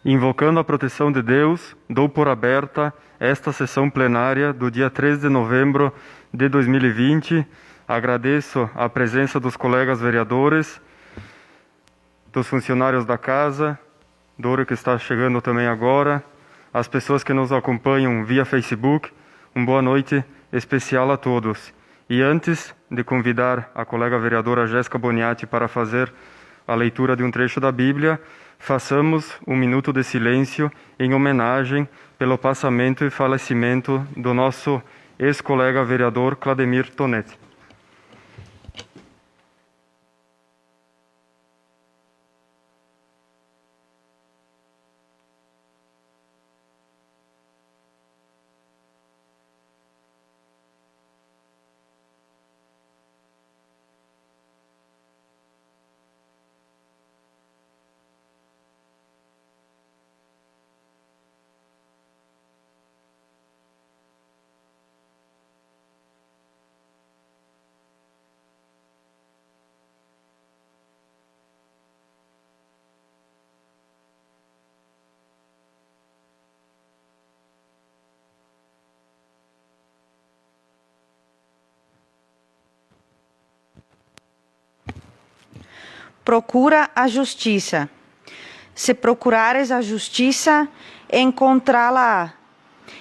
Invocando a proteção de Deus, dou por aberta esta sessão plenária do dia 13 de novembro de 2020. Agradeço a presença dos colegas vereadores, dos funcionários da casa, Doro que está chegando também agora, as pessoas que nos acompanham via Facebook. Uma boa noite especial a todos. E antes de convidar a colega vereadora Jéssica Boniati para fazer a leitura de um trecho da Bíblia, façamos um minuto de silêncio em homenagem pelo passamento e falecimento do nosso ex-colega vereador Clademir Tonetti. Procura a justiça. Se procurares a justiça, encontrá-la-á,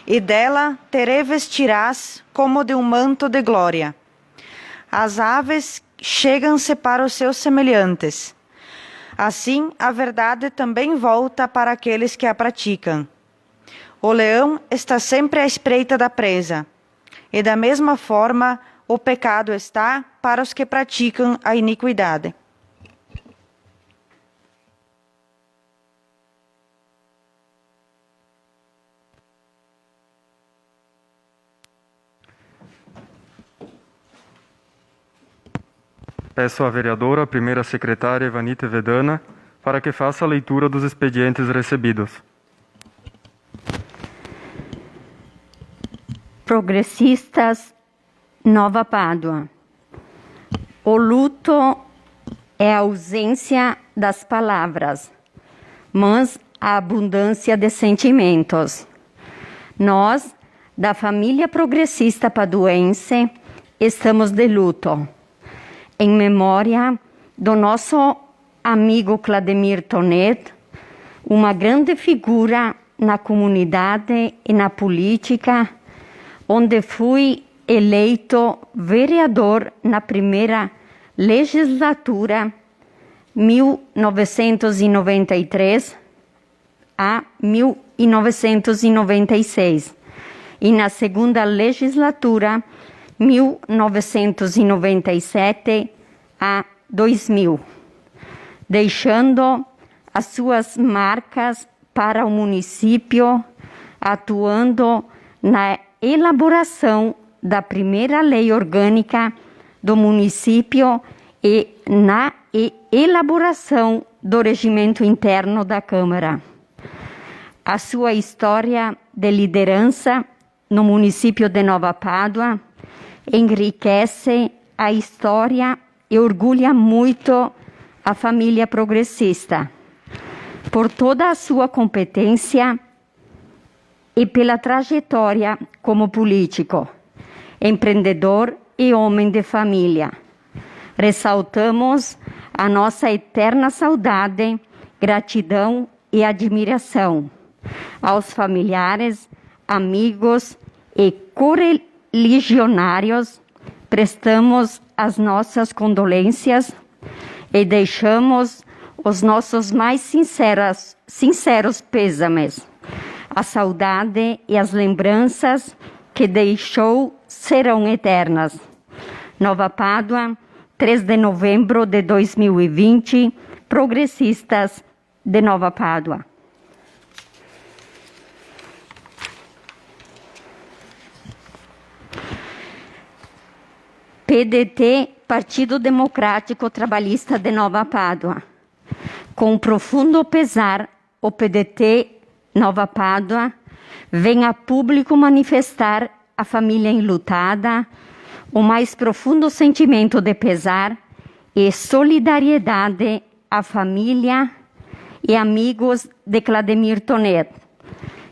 e dela te revestirás como de um manto de glória. As aves chegam-se para os seus semelhantes. Assim, a verdade também volta para aqueles que a praticam. O leão está sempre à espreita da presa, e da mesma forma o pecado está para os que praticam a iniquidade. Peço à vereadora, primeira secretária Evanita Vedana, para que faça a leitura dos expedientes recebidos. Progressistas, Nova Pádua. O luto é a ausência das palavras, mas a abundância de sentimentos. Nós, da família progressista paduense, estamos de luto, em memória do nosso amigo Clademir Tonetti, uma grande figura na comunidade e na política, onde fui eleito vereador na primeira legislatura, 1993 a 1996, e na segunda legislatura, 1997 a 2000, deixando as suas marcas para o município, atuando na elaboração da primeira lei orgânica do município e na elaboração do regimento interno da Câmara. A sua história de liderança no município de Nova Pádua enriquece a história e orgulha muito a família progressista, por toda a sua competência e pela trajetória como político, empreendedor e homem de família. Ressaltamos a nossa eterna saudade, gratidão e admiração aos familiares, amigos e correligionários. Prestamos as nossas condolências e deixamos os nossos mais sinceros pêsames. A saudade e as lembranças que deixou serão eternas. Nova Pádua, 3 de novembro de 2020, Progressistas de Nova Pádua. PDT, Partido Democrático Trabalhista de Nova Pádua. Com profundo pesar, o PDT Nova Pádua vem a público manifestar à família enlutada o mais profundo sentimento de pesar e solidariedade à família e amigos de Clademir Tonet,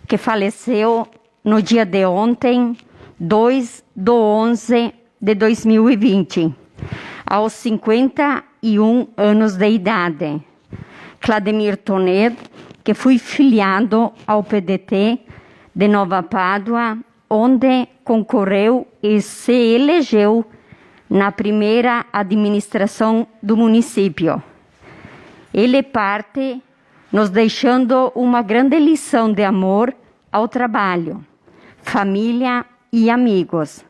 que faleceu no dia de ontem, 2/11 de 2020, aos 51 anos de idade. Clademir Tonet, que foi filiado ao PDT de Nova Pádua, onde concorreu e se elegeu na primeira administração do município. Ele parte nos deixando uma grande lição de amor ao trabalho, família e amigos.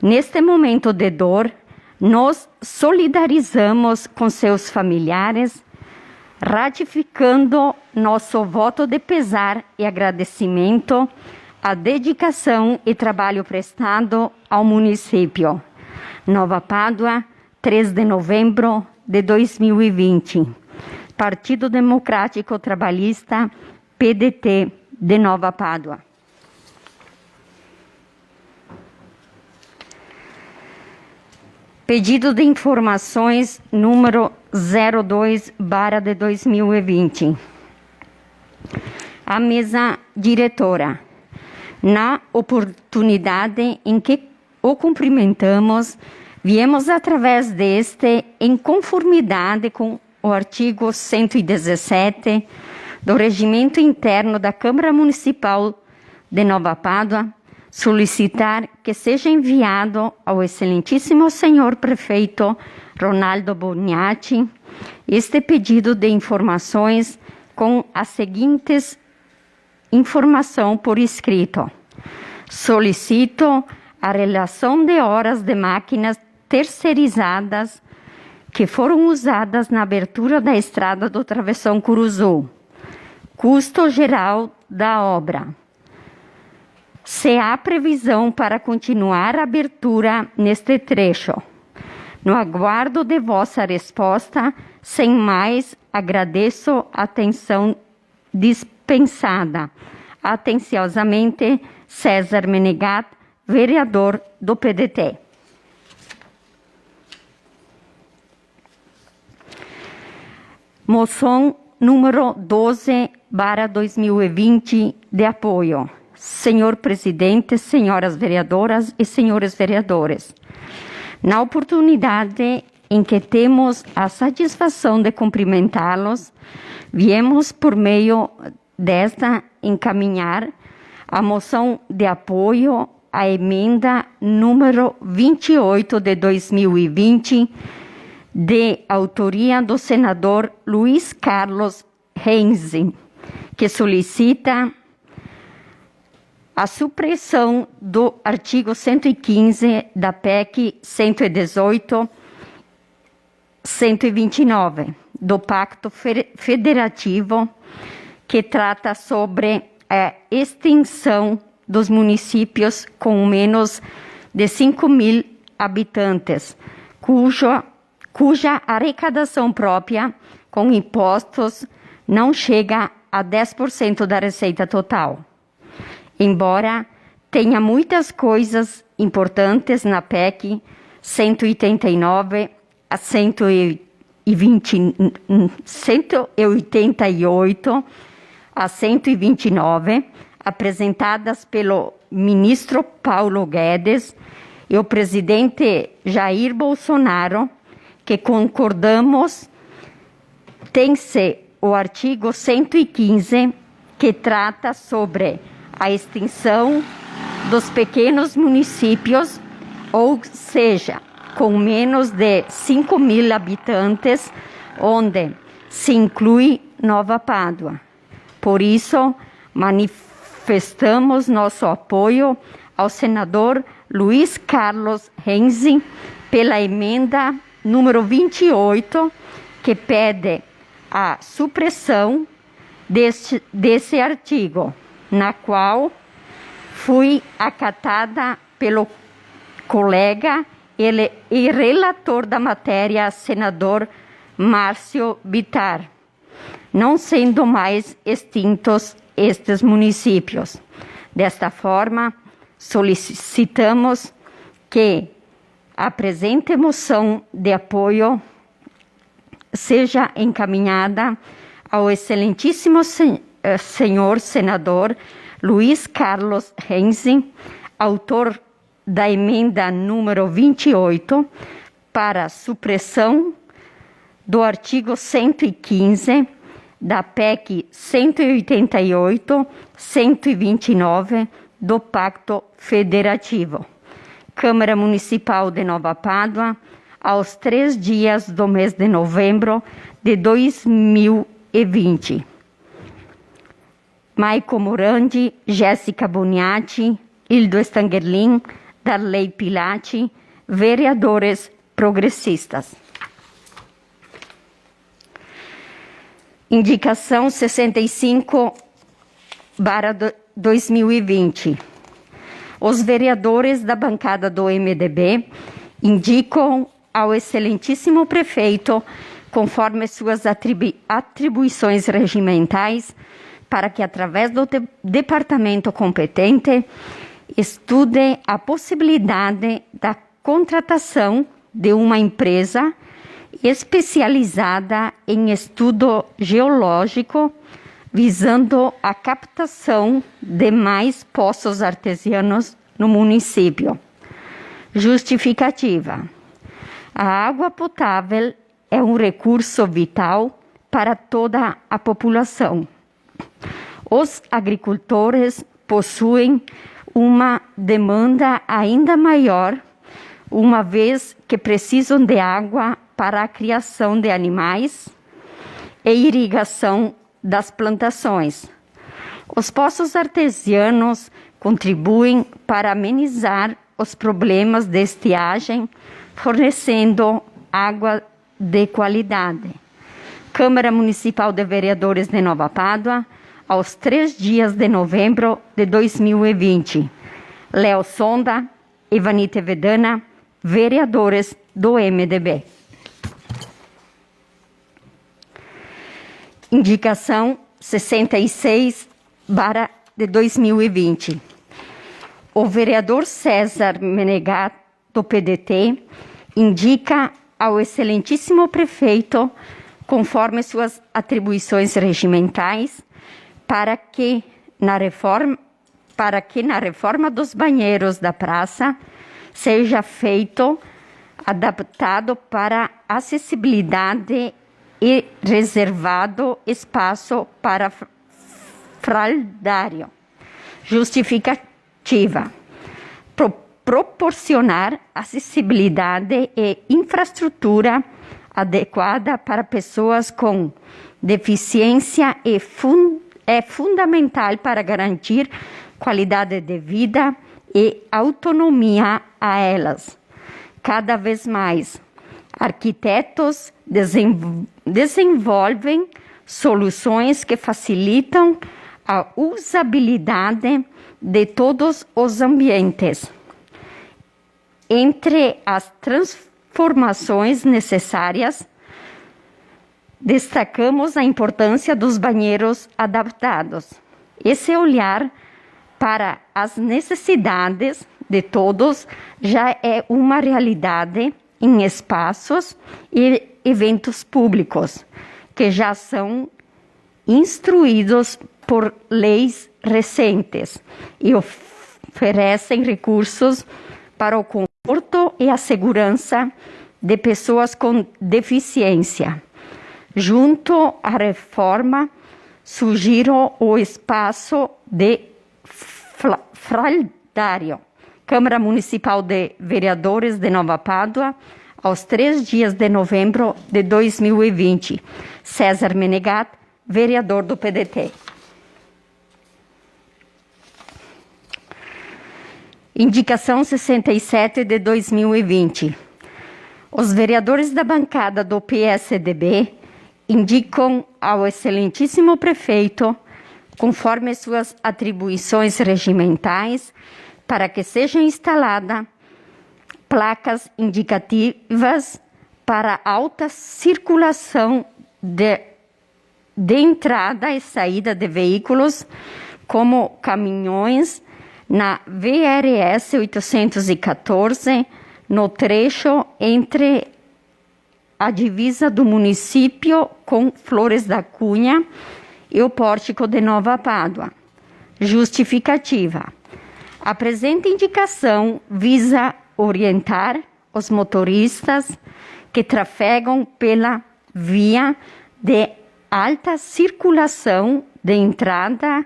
Neste momento de dor, nos solidarizamos com seus familiares, ratificando nosso voto de pesar e agradecimento à dedicação e trabalho prestado ao município. Nova Pádua, 3 de novembro de 2020. Partido Democrático Trabalhista, PDT de Nova Pádua. Pedido de informações número 02/de 2020. A mesa diretora, na oportunidade em que o cumprimentamos, viemos através deste em conformidade com o artigo 117 do Regimento Interno da Câmara Municipal de Nova Pádua, solicitar que seja enviado ao excelentíssimo senhor prefeito Ronaldo Boniati este pedido de informações com as seguintes informações por escrito. Solicito a relação de horas de máquinas terceirizadas que foram usadas na abertura da estrada do Travessão Curuzu. Custo geral da obra. Se há previsão para continuar a abertura neste trecho. No aguardo de vossa resposta, sem mais, agradeço a atenção dispensada. Atenciosamente, César Menegat, vereador do PDT. Moção número 12/2020 de apoio. Senhor presidente, senhoras vereadoras e senhores vereadores, na oportunidade em que temos a satisfação de cumprimentá-los, viemos por meio desta encaminhar a moção de apoio à emenda número 28 de 2020, de autoria do senador Luiz Carlos Reis, que solicita a supressão do artigo 115 da PEC 118-129 do Pacto Federativo, que trata sobre a extinção dos municípios com menos de 5.000 habitantes, cuja arrecadação própria com impostos não chega a 10% da receita total. Embora tenha muitas coisas importantes na PEC 189 a 188 a 129, apresentadas pelo ministro Paulo Guedes e o presidente Jair Bolsonaro, que concordamos, tem-se o artigo 115, que trata sobre a extinção dos pequenos municípios, ou seja, com menos de 5.000 habitantes, onde se inclui Nova Pádua. Por isso, manifestamos nosso apoio ao senador Luiz Carlos Reis pela emenda número 28, que pede a supressão desse artigo, na qual fui acatada pelo colega e relator da matéria, senador Márcio Bittar, não sendo mais extintos estes municípios. Desta forma, solicitamos que a presente moção de apoio seja encaminhada ao excelentíssimo senhor senador Luiz Carlos Renzi, autor da emenda número 28, para a supressão do artigo 115 da PEC 188, 129 do Pacto Federativo. Câmara Municipal de Nova Pádua, aos 3 dias do mês de novembro de 2020. Maico Morandi, Jéssica Boniati, Hildo Stangerlin, Darley Pilati, vereadores progressistas. Indicação 65/2020. Os vereadores da bancada do MDB indicam ao excelentíssimo prefeito, conforme suas atribuições regimentais, para que, através do departamento competente, estude a possibilidade da contratação de uma empresa especializada em estudo geológico, visando a captação de mais poços artesianos no município. Justificativa: a água potável é um recurso vital para toda a população. Os agricultores possuem uma demanda ainda maior, uma vez que precisam de água para a criação de animais e irrigação das plantações. Os poços artesianos contribuem para amenizar os problemas de estiagem, fornecendo água de qualidade. Câmara Municipal de Vereadores de Nova Pádua, aos 3 dias de novembro de 2020. Léo Sonda, Ivanite Vedana, vereadores do MDB. Indicação 66/2020. O vereador César Menegat, do PDT, indica ao excelentíssimo prefeito, conforme suas atribuições regimentais, para que na reforma dos banheiros da praça seja feito adaptado para acessibilidade e reservado espaço para fraldário. Justificativa: proporcionar acessibilidade e infraestrutura adequada para pessoas com deficiência é fundamental para garantir qualidade de vida e autonomia a elas. Cada vez mais, arquitetos desenvolvem soluções que facilitam a usabilidade de todos os ambientes. Entre as transformações necessárias, destacamos a importância dos banheiros adaptados. Esse olhar para as necessidades de todos já é uma realidade em espaços e eventos públicos, que já são instruídos por leis recentes e oferecem recursos para o conforto e a segurança de pessoas com deficiência. Junto à reforma, surgiram o espaço de fraldário. Câmara Municipal de Vereadores de Nova Pádua, aos 3 dias de novembro de 2020. César Menegat, vereador do PDT. Indicação 67 de 2020. Os vereadores da bancada do PSDB indicam ao excelentíssimo prefeito, conforme suas atribuições regimentais, para que sejam instaladas placas indicativas para alta circulação de entrada e saída de veículos, como caminhões, na VRS 814, no trecho entre a divisa do município com Flores da Cunha e o pórtico de Nova Pádua. Justificativa. A presente indicação visa orientar os motoristas que trafegam pela via de alta circulação de entrada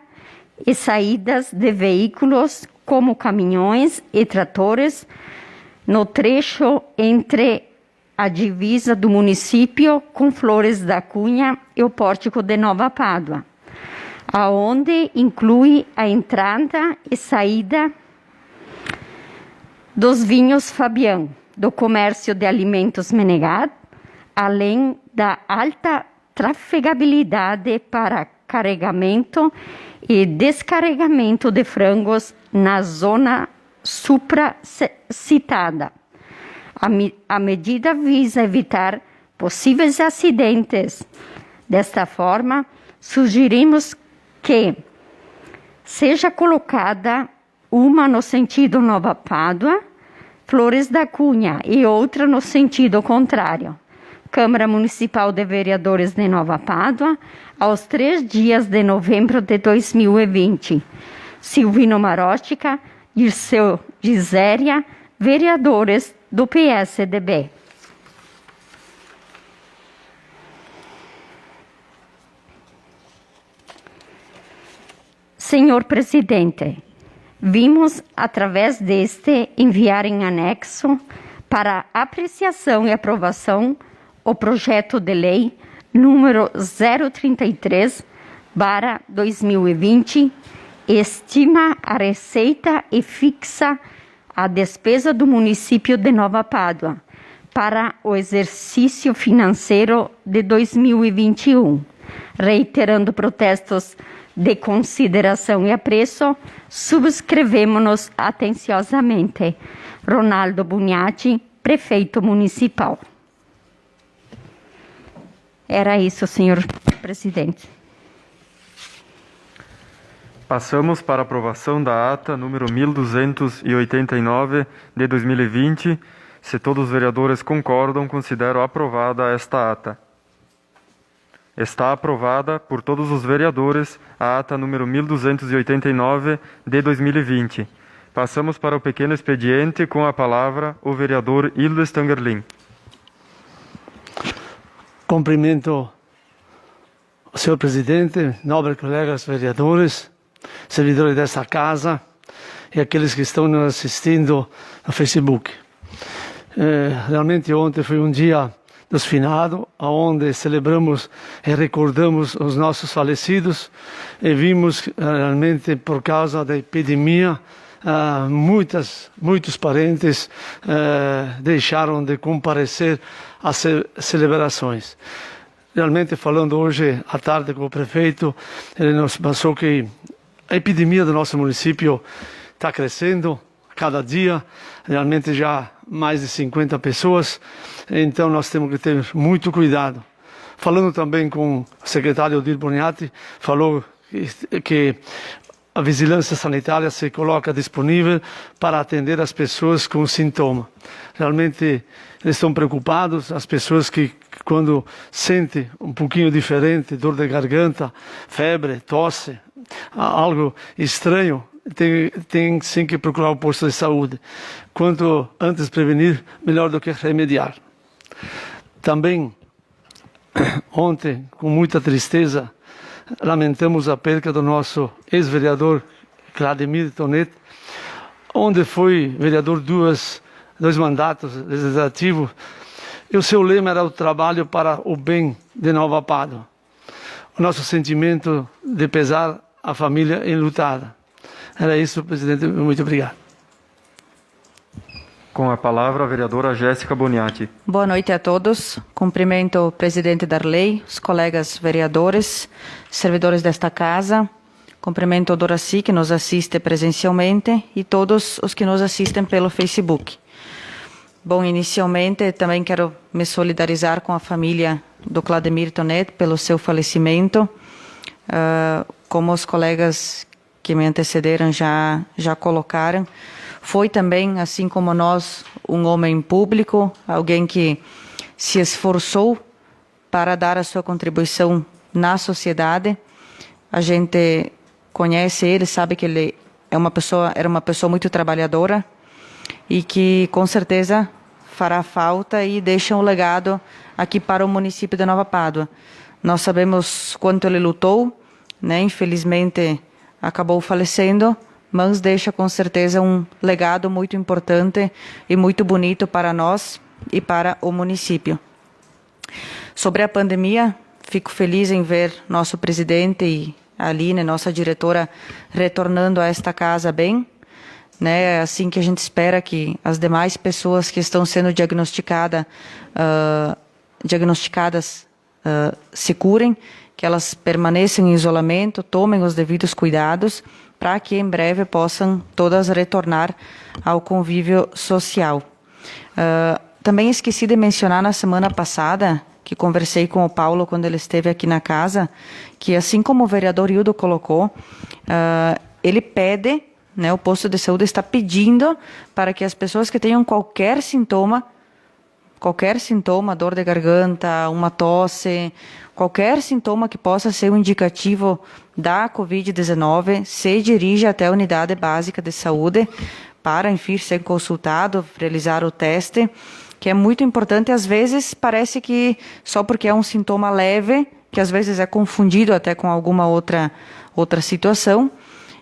e saídas de veículos como caminhões e tratores no trecho entre a divisa do município com Flores da Cunha e o pórtico de Nova Pádua, aonde inclui a entrada e saída dos vinhos Fabião, do comércio de alimentos Menegat, além da alta trafegabilidade para carregamento e descarregamento de frangos na zona supracitada. A medida visa evitar possíveis acidentes. Desta forma, sugerimos que seja colocada uma no sentido Nova Pádua, Flores da Cunha, e outra no sentido contrário. Câmara Municipal de Vereadores de Nova Pádua, aos 3 dias de novembro de 2020. Silvino Marótica, Dirceu Giséria, vereadores do PSDB. Senhor Presidente, vimos, através deste, enviar em anexo para apreciação e aprovação o projeto de lei número 033/2020, estima a receita e fixa a despesa do município de Nova Pádua para o exercício financeiro de 2021, reiterando protestos de consideração e apreço, subscrevemos-nos atenciosamente. Ronaldo Buniati, prefeito municipal. Era isso, senhor presidente. Passamos para a aprovação da ata número 1289 de 2020. Se todos os vereadores concordam, considero aprovada esta ata. Está aprovada por todos os vereadores a ata número 1289 de 2020. Passamos para o pequeno expediente, com a palavra o vereador Hildo Stangerlin. Cumprimento o senhor presidente, nobres colegas vereadores, servidores desta casa e aqueles que estão nos assistindo no Facebook. Realmente ontem foi um dia dos finados, onde celebramos e recordamos os nossos falecidos e vimos realmente por causa da epidemia muitos parentes deixaram de comparecer às celebrações. Realmente, falando hoje à tarde com o prefeito, ele nos passou que a epidemia do nosso município está crescendo cada dia, realmente já mais de 50 pessoas, então nós temos que ter muito cuidado. Falando também com o secretário Odir Boniati, falou que a vigilância sanitária se coloca disponível para atender as pessoas com sintoma. Realmente eles estão preocupados, as pessoas que quando sentem um pouquinho diferente, dor de garganta, febre, tosse, algo estranho, tem sim que procurar o posto de saúde. Quanto antes prevenir, melhor do que remediar. Também, ontem, com muita tristeza, lamentamos a perda do nosso ex-vereador Clademir Tonet, onde foi vereador dois mandatos legislativos, e o seu lema era o trabalho para o bem de Nova Pádua. O nosso sentimento de pesar à família enlutada. Era isso, presidente. Muito obrigado. Com a palavra, a vereadora Jéssica Boniati. Boa noite a todos. Cumprimento o presidente Darley, os colegas vereadores, servidores desta casa. Cumprimento o Doraci, que nos assiste presencialmente, e todos os que nos assistem pelo Facebook. Bom, inicialmente também quero me solidarizar com a família do Clademir Tonet pelo seu falecimento. Como os colegas que me antecederam já colocaram, foi também, assim como nós, um homem público, alguém que se esforçou para dar a sua contribuição na sociedade. A gente conhece ele, sabe que ele era uma pessoa muito trabalhadora e que com certeza fará falta e deixa um legado aqui para o município de Nova Pádua. Nós sabemos quanto ele lutou, né? Infelizmente acabou falecendo, mas deixa com certeza um legado muito importante e muito bonito para nós e para o município. Sobre a pandemia, fico feliz em ver nosso presidente e a Aline, nossa diretora, retornando a esta casa bem, né? Assim que a gente espera que as demais pessoas que estão sendo diagnosticadas se curem, que elas permaneçam em isolamento, tomem os devidos cuidados, para que em breve possam todas retornar ao convívio social. Também esqueci de mencionar na semana passada, que conversei com o Paulo quando ele esteve aqui na casa, que assim como o vereador Hildo colocou, ele pede, né, o posto de saúde está pedindo para que as pessoas que tenham qualquer sintoma, dor de garganta, uma tosse, qualquer sintoma que possa ser um indicativo da Covid-19, se dirija até a unidade básica de saúde para, enfim, ser consultado, realizar o teste, que é muito importante. Às vezes parece que só porque é um sintoma leve, que às vezes é confundido até com alguma outra situação,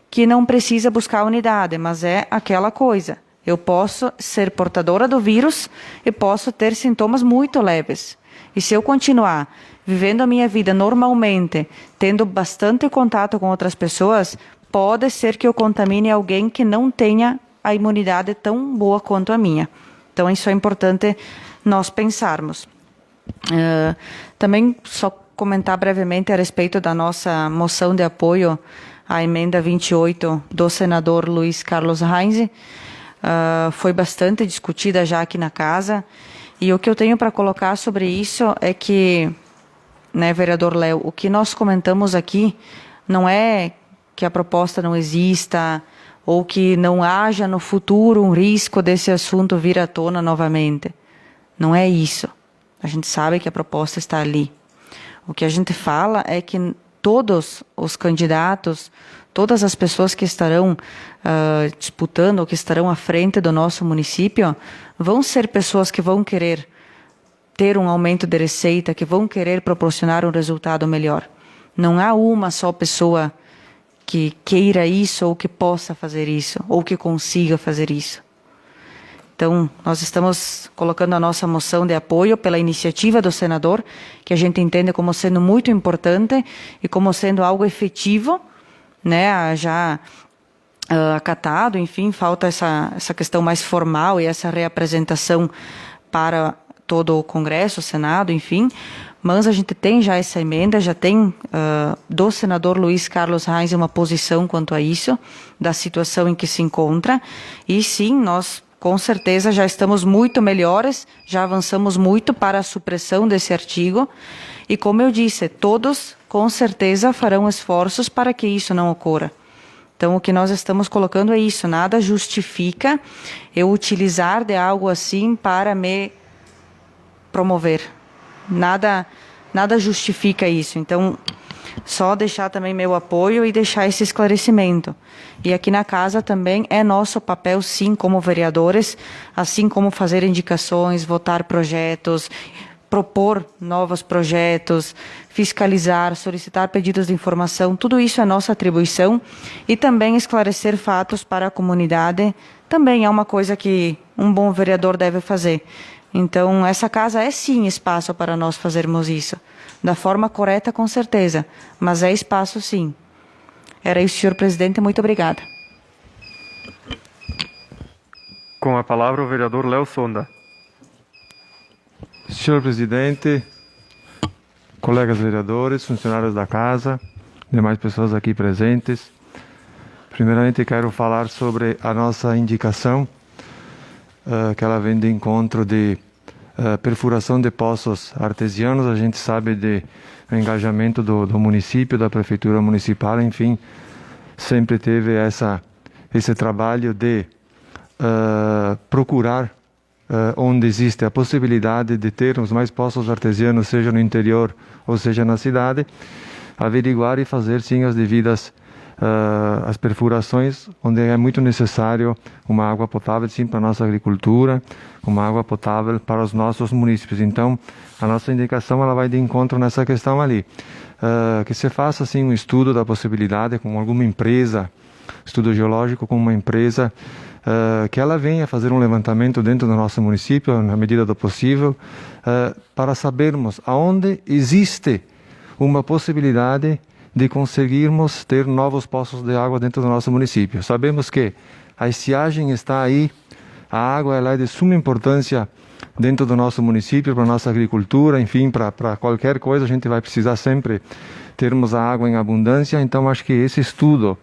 que não precisa buscar a unidade, mas é aquela coisa. Eu posso ser portadora do vírus e posso ter sintomas muito leves. E se eu continuar vivendo a minha vida normalmente, tendo bastante contato com outras pessoas, pode ser que eu contamine alguém que não tenha a imunidade tão boa quanto a minha. Então, isso é importante nós pensarmos. Também só comentar brevemente a respeito da nossa moção de apoio à emenda 28 do senador Luiz Carlos Reins. Foi bastante discutida já aqui na casa. E o que eu tenho para colocar sobre isso é que, né, vereador Léo, o que nós comentamos aqui não é que a proposta não exista ou que não haja no futuro um risco desse assunto vir à tona novamente. Não é isso. A gente sabe que a proposta está ali. O que a gente fala é que todos os candidatos, todas as pessoas que estarão disputando ou que estarão à frente do nosso município vão ser pessoas que vão querer ter um aumento de receita, que vão querer proporcionar um resultado melhor. Não há uma só pessoa que queira isso ou que possa fazer isso ou que consiga fazer isso. Então, nós estamos colocando a nossa moção de apoio pela iniciativa do senador, que a gente entende como sendo muito importante e como sendo algo efetivo, né, já acatado. Enfim, falta essa questão mais formal e essa reapresentação para todo o Congresso, o Senado, enfim. Mas a gente tem já essa emenda, já tem do senador Luiz Carlos Reins uma posição quanto a isso, da situação em que se encontra. E sim, nós com certeza já estamos muito melhores, já avançamos muito para a supressão desse artigo. E como eu disse, todos com certeza farão esforços para que isso não ocorra. Então, o que nós estamos colocando é isso, nada justifica eu utilizar de algo assim para me promover. Nada justifica isso. Então, só deixar também meu apoio e deixar esse esclarecimento. E aqui na casa também é nosso papel, sim, como vereadores, assim como fazer indicações, votar projetos, propor novos projetos, fiscalizar, solicitar pedidos de informação, tudo isso é nossa atribuição. E também esclarecer fatos para a comunidade também é uma coisa que um bom vereador deve fazer. Então, essa casa é sim espaço para nós fazermos isso. Da forma correta, com certeza, mas é espaço sim. Era isso, senhor presidente, muito obrigada. Com a palavra o vereador Léo Sonda. Senhor presidente, colegas vereadores, funcionários da casa, demais pessoas aqui presentes. Primeiramente quero falar sobre a nossa indicação, que ela vem de encontro de perfuração de poços artesianos. A gente sabe do engajamento do município, da prefeitura municipal, enfim, sempre teve esse trabalho de procurar onde existe a possibilidade de termos mais poços artesianos, seja no interior ou seja na cidade, averiguar e fazer sim as devidas as perfurações, onde é muito necessário uma água potável sim para a nossa agricultura, uma água potável para os nossos municípios. Então, a nossa indicação ela vai de encontro nessa questão ali. Que se faça assim um estudo da possibilidade com alguma empresa, estudo geológico com uma empresa, que ela venha fazer um levantamento dentro do nosso município, na medida do possível, para sabermos aonde existe uma possibilidade de conseguirmos ter novos poços de água dentro do nosso município. Sabemos que a estiagem está aí, a água ela é de suma importância dentro do nosso município, para a nossa agricultura, enfim, para qualquer coisa a gente vai precisar sempre termos a água em abundância. Então acho que esse estudo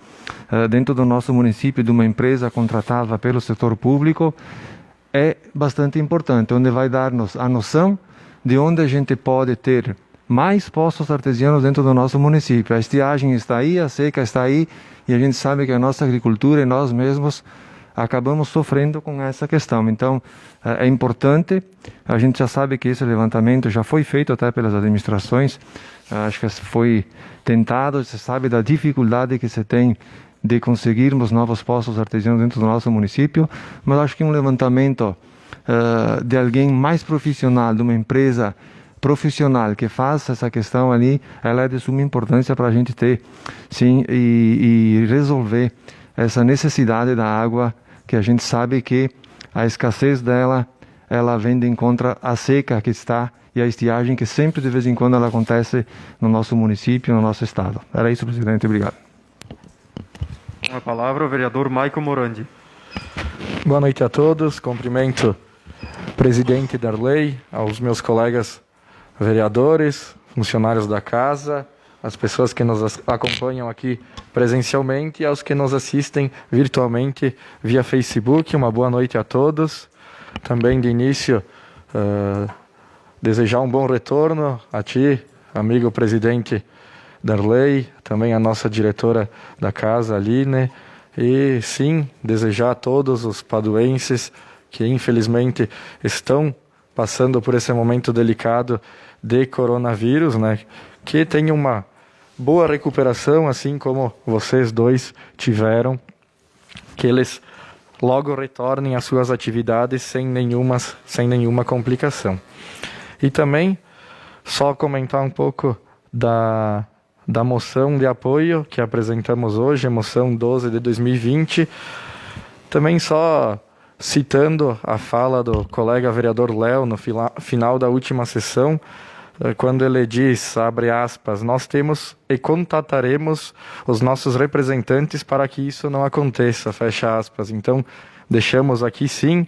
dentro do nosso município de uma empresa contratada pelo setor público é bastante importante, onde vai dar-nos a noção de onde a gente pode ter mais poços artesianos dentro do nosso município. A estiagem está aí, a seca está aí, e a gente sabe que a nossa agricultura e nós mesmos acabamos sofrendo com essa questão. Então, é importante, a gente já sabe que esse levantamento já foi feito até pelas administrações, acho que foi tentado, você sabe da dificuldade que se tem de conseguirmos novos poços artesianos dentro do nosso município, mas acho que um levantamento de alguém mais profissional, de uma empresa profissional que faça essa questão ali, ela é de suma importância para a gente ter, sim, e resolver essa necessidade da água, que a gente sabe que a escassez dela, ela vem de encontro à seca que está e a estiagem que sempre de vez em quando ela acontece no nosso município, no nosso estado. Era isso, presidente. Obrigado. Com a palavra o vereador Maico Morandi. Boa noite a todos. Cumprimento o presidente Darley, aos meus colegas vereadores, funcionários da casa, as pessoas que nos acompanham aqui presencialmente e aos que nos assistem virtualmente via Facebook. Uma boa noite a todos. Também de início, desejar um bom retorno a ti, amigo presidente Darley, também a nossa diretora da casa, Aline, e sim, desejar a todos os paduenses que infelizmente estão passando por esse momento delicado de coronavírus, né, que tenham uma boa recuperação, assim como vocês dois tiveram, que eles logo retornem às suas atividades sem nenhuma complicação. E também só comentar um pouco da moção de apoio que apresentamos hoje, a moção 12 de 2020, também só citando a fala do colega vereador Léo no final da última sessão, quando ele diz, abre aspas, nós temos e contataremos os nossos representantes para que isso não aconteça, fecha aspas. Então, deixamos aqui sim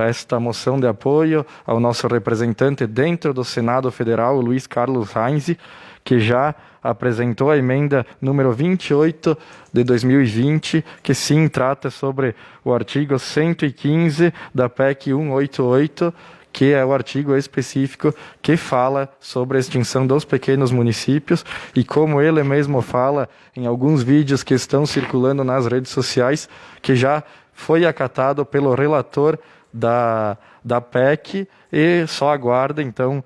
esta moção de apoio ao nosso representante dentro do Senado Federal, o Luiz Carlos Reis, que já apresentou a emenda número 28 de 2020, que sim trata sobre o artigo 115 da PEC 188, que é o artigo específico que fala sobre a extinção dos pequenos municípios, e como ele mesmo fala em alguns vídeos que estão circulando nas redes sociais, que já foi acatado pelo relator da PEC e só aguarda então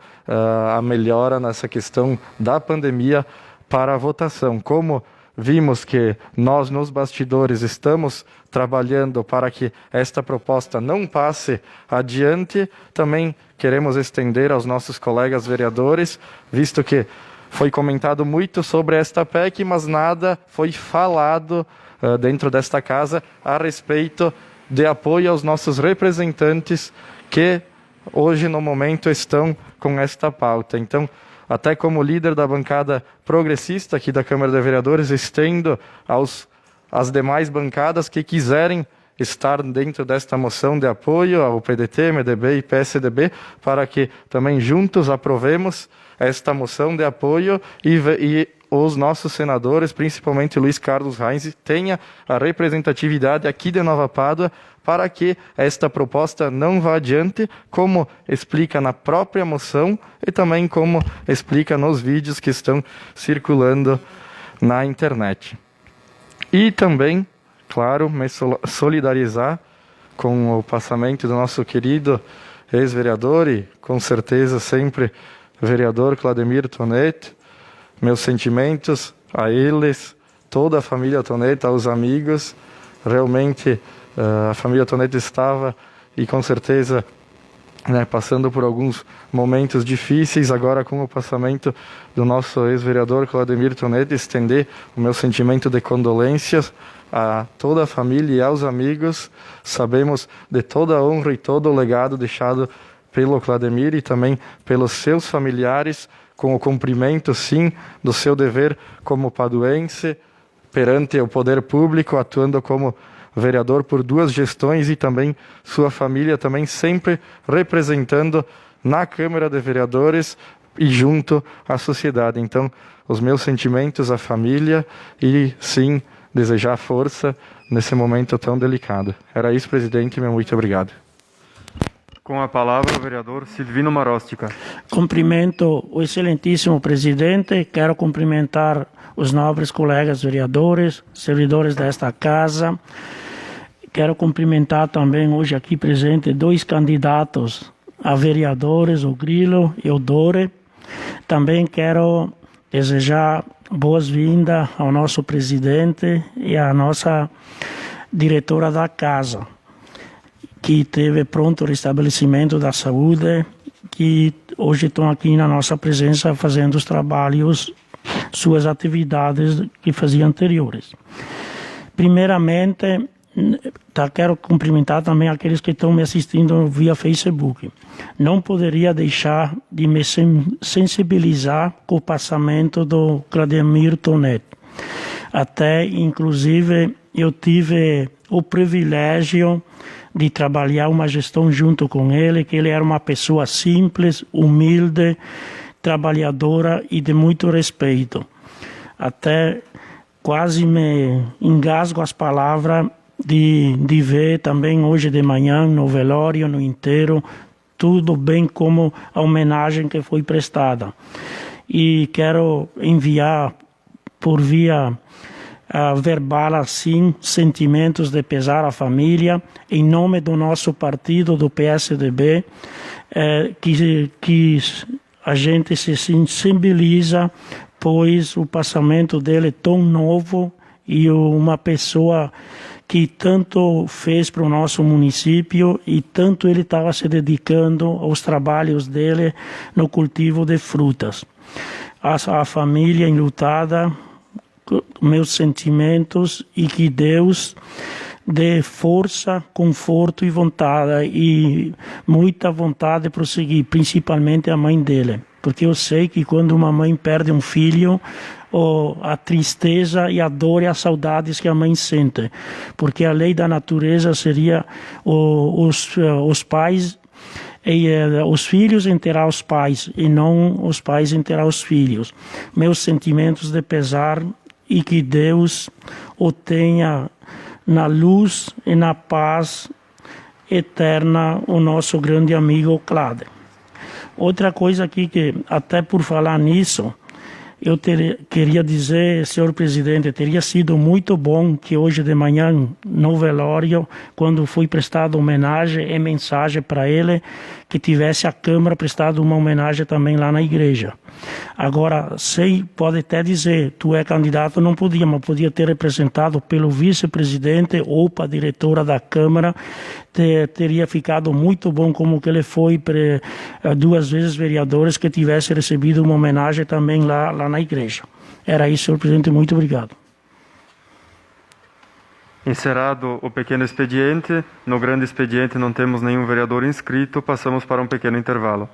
a melhora nessa questão da pandemia para a votação. Como vimos que nós nos bastidores estamos trabalhando para que esta proposta não passe adiante, também queremos estender aos nossos colegas vereadores, visto que foi comentado muito sobre esta PEC, mas nada foi falado dentro desta casa a respeito de apoio aos nossos representantes que hoje no momento estão com esta pauta. Então, até como líder da bancada progressista aqui da Câmara de Vereadores, estendo às demais bancadas que quiserem estar dentro desta moção de apoio ao PDT, MDB e PSDB, para que também juntos aprovemos esta moção de apoio e os nossos senadores, principalmente Luiz Carlos Reis, tenha a representatividade aqui de Nova Pádua para que esta proposta não vá adiante, como explica na própria moção e também como explica nos vídeos que estão circulando na internet. E também, claro, me solidarizar com o passamento do nosso querido ex-vereador e, com certeza, sempre vereador Claudemir Tonetti. Meus sentimentos a eles, toda a família Tonetti, aos amigos. Realmente, a família Tonetti estava, e com certeza, passando por alguns momentos difíceis. Agora, com o passamento do nosso ex-vereador Claudemir Tonetti, estender o meu sentimento de condolências a toda a família e aos amigos. Sabemos de toda a honra e todo o legado deixado pelo Claudemir e também pelos seus familiares, com o cumprimento, sim, do seu dever como paduense perante o poder público, atuando como vereador por 2 gestões e também sua família também sempre representando na Câmara de Vereadores e junto à sociedade. Então, os meus sentimentos à família e, sim, desejar força nesse momento tão delicado. Era isso, presidente, meu muito obrigado. Com a palavra, o vereador Silvino Marostica. Cumprimento o excelentíssimo presidente, quero cumprimentar os nobres colegas vereadores, servidores desta casa. Quero cumprimentar também hoje aqui presente 2 candidatos a vereadores, o Grilo e o Dore. Também quero desejar boas-vindas ao nosso presidente e à nossa diretora da casa, que teve pronto o restabelecimento da saúde, que hoje estão aqui na nossa presença fazendo os trabalhos, suas atividades que faziam anteriores. Primeiramente, quero cumprimentar também aqueles que estão me assistindo via Facebook. Não poderia deixar de me sensibilizar com o passamento do Claudemir Tonetti. Até, inclusive, eu tive o privilégio de trabalhar uma gestão junto com ele, que ele era uma pessoa simples, humilde, trabalhadora e de muito respeito. Até quase me engasgo as palavras de ver também hoje de manhã no velório, no enterro, tudo bem como a homenagem que foi prestada. E quero enviar por via verbal assim sentimentos de pesar à família em nome do nosso partido, do PSDB, que a gente se sensibiliza, pois o passamento dele é tão novo e uma pessoa que tanto fez para o nosso município e tanto ele estava se dedicando aos trabalhos dele no cultivo de frutas. A família enlutada, meus sentimentos, e que Deus dê força, conforto e vontade, e muita vontade de prosseguir, principalmente a mãe dele. Porque eu sei que quando uma mãe perde um filho, a tristeza e a dor e as saudades que a mãe sente. Porque a lei da natureza seria os pais, os filhos enterrar os pais e não os pais enterrar os filhos. Meus sentimentos de pesar, e que Deus o tenha na luz e na paz eterna, o nosso grande amigo Claude. Outra coisa aqui que, até por falar nisso, eu queria dizer, senhor presidente, teria sido muito bom que hoje de manhã, no velório, quando foi prestada homenagem e mensagem para ele, que tivesse a Câmara prestado uma homenagem também lá na igreja. Agora, pode até dizer, tu é candidato, não podia, mas podia ter representado pelo vice-presidente ou para a diretora da Câmara, teria ficado muito bom, como que ele foi 2 vezes vereadores, que tivesse recebido uma homenagem também lá na igreja. Era isso, senhor presidente, muito obrigado. Encerrado o pequeno expediente, no grande expediente não temos nenhum vereador inscrito, passamos para um pequeno intervalo.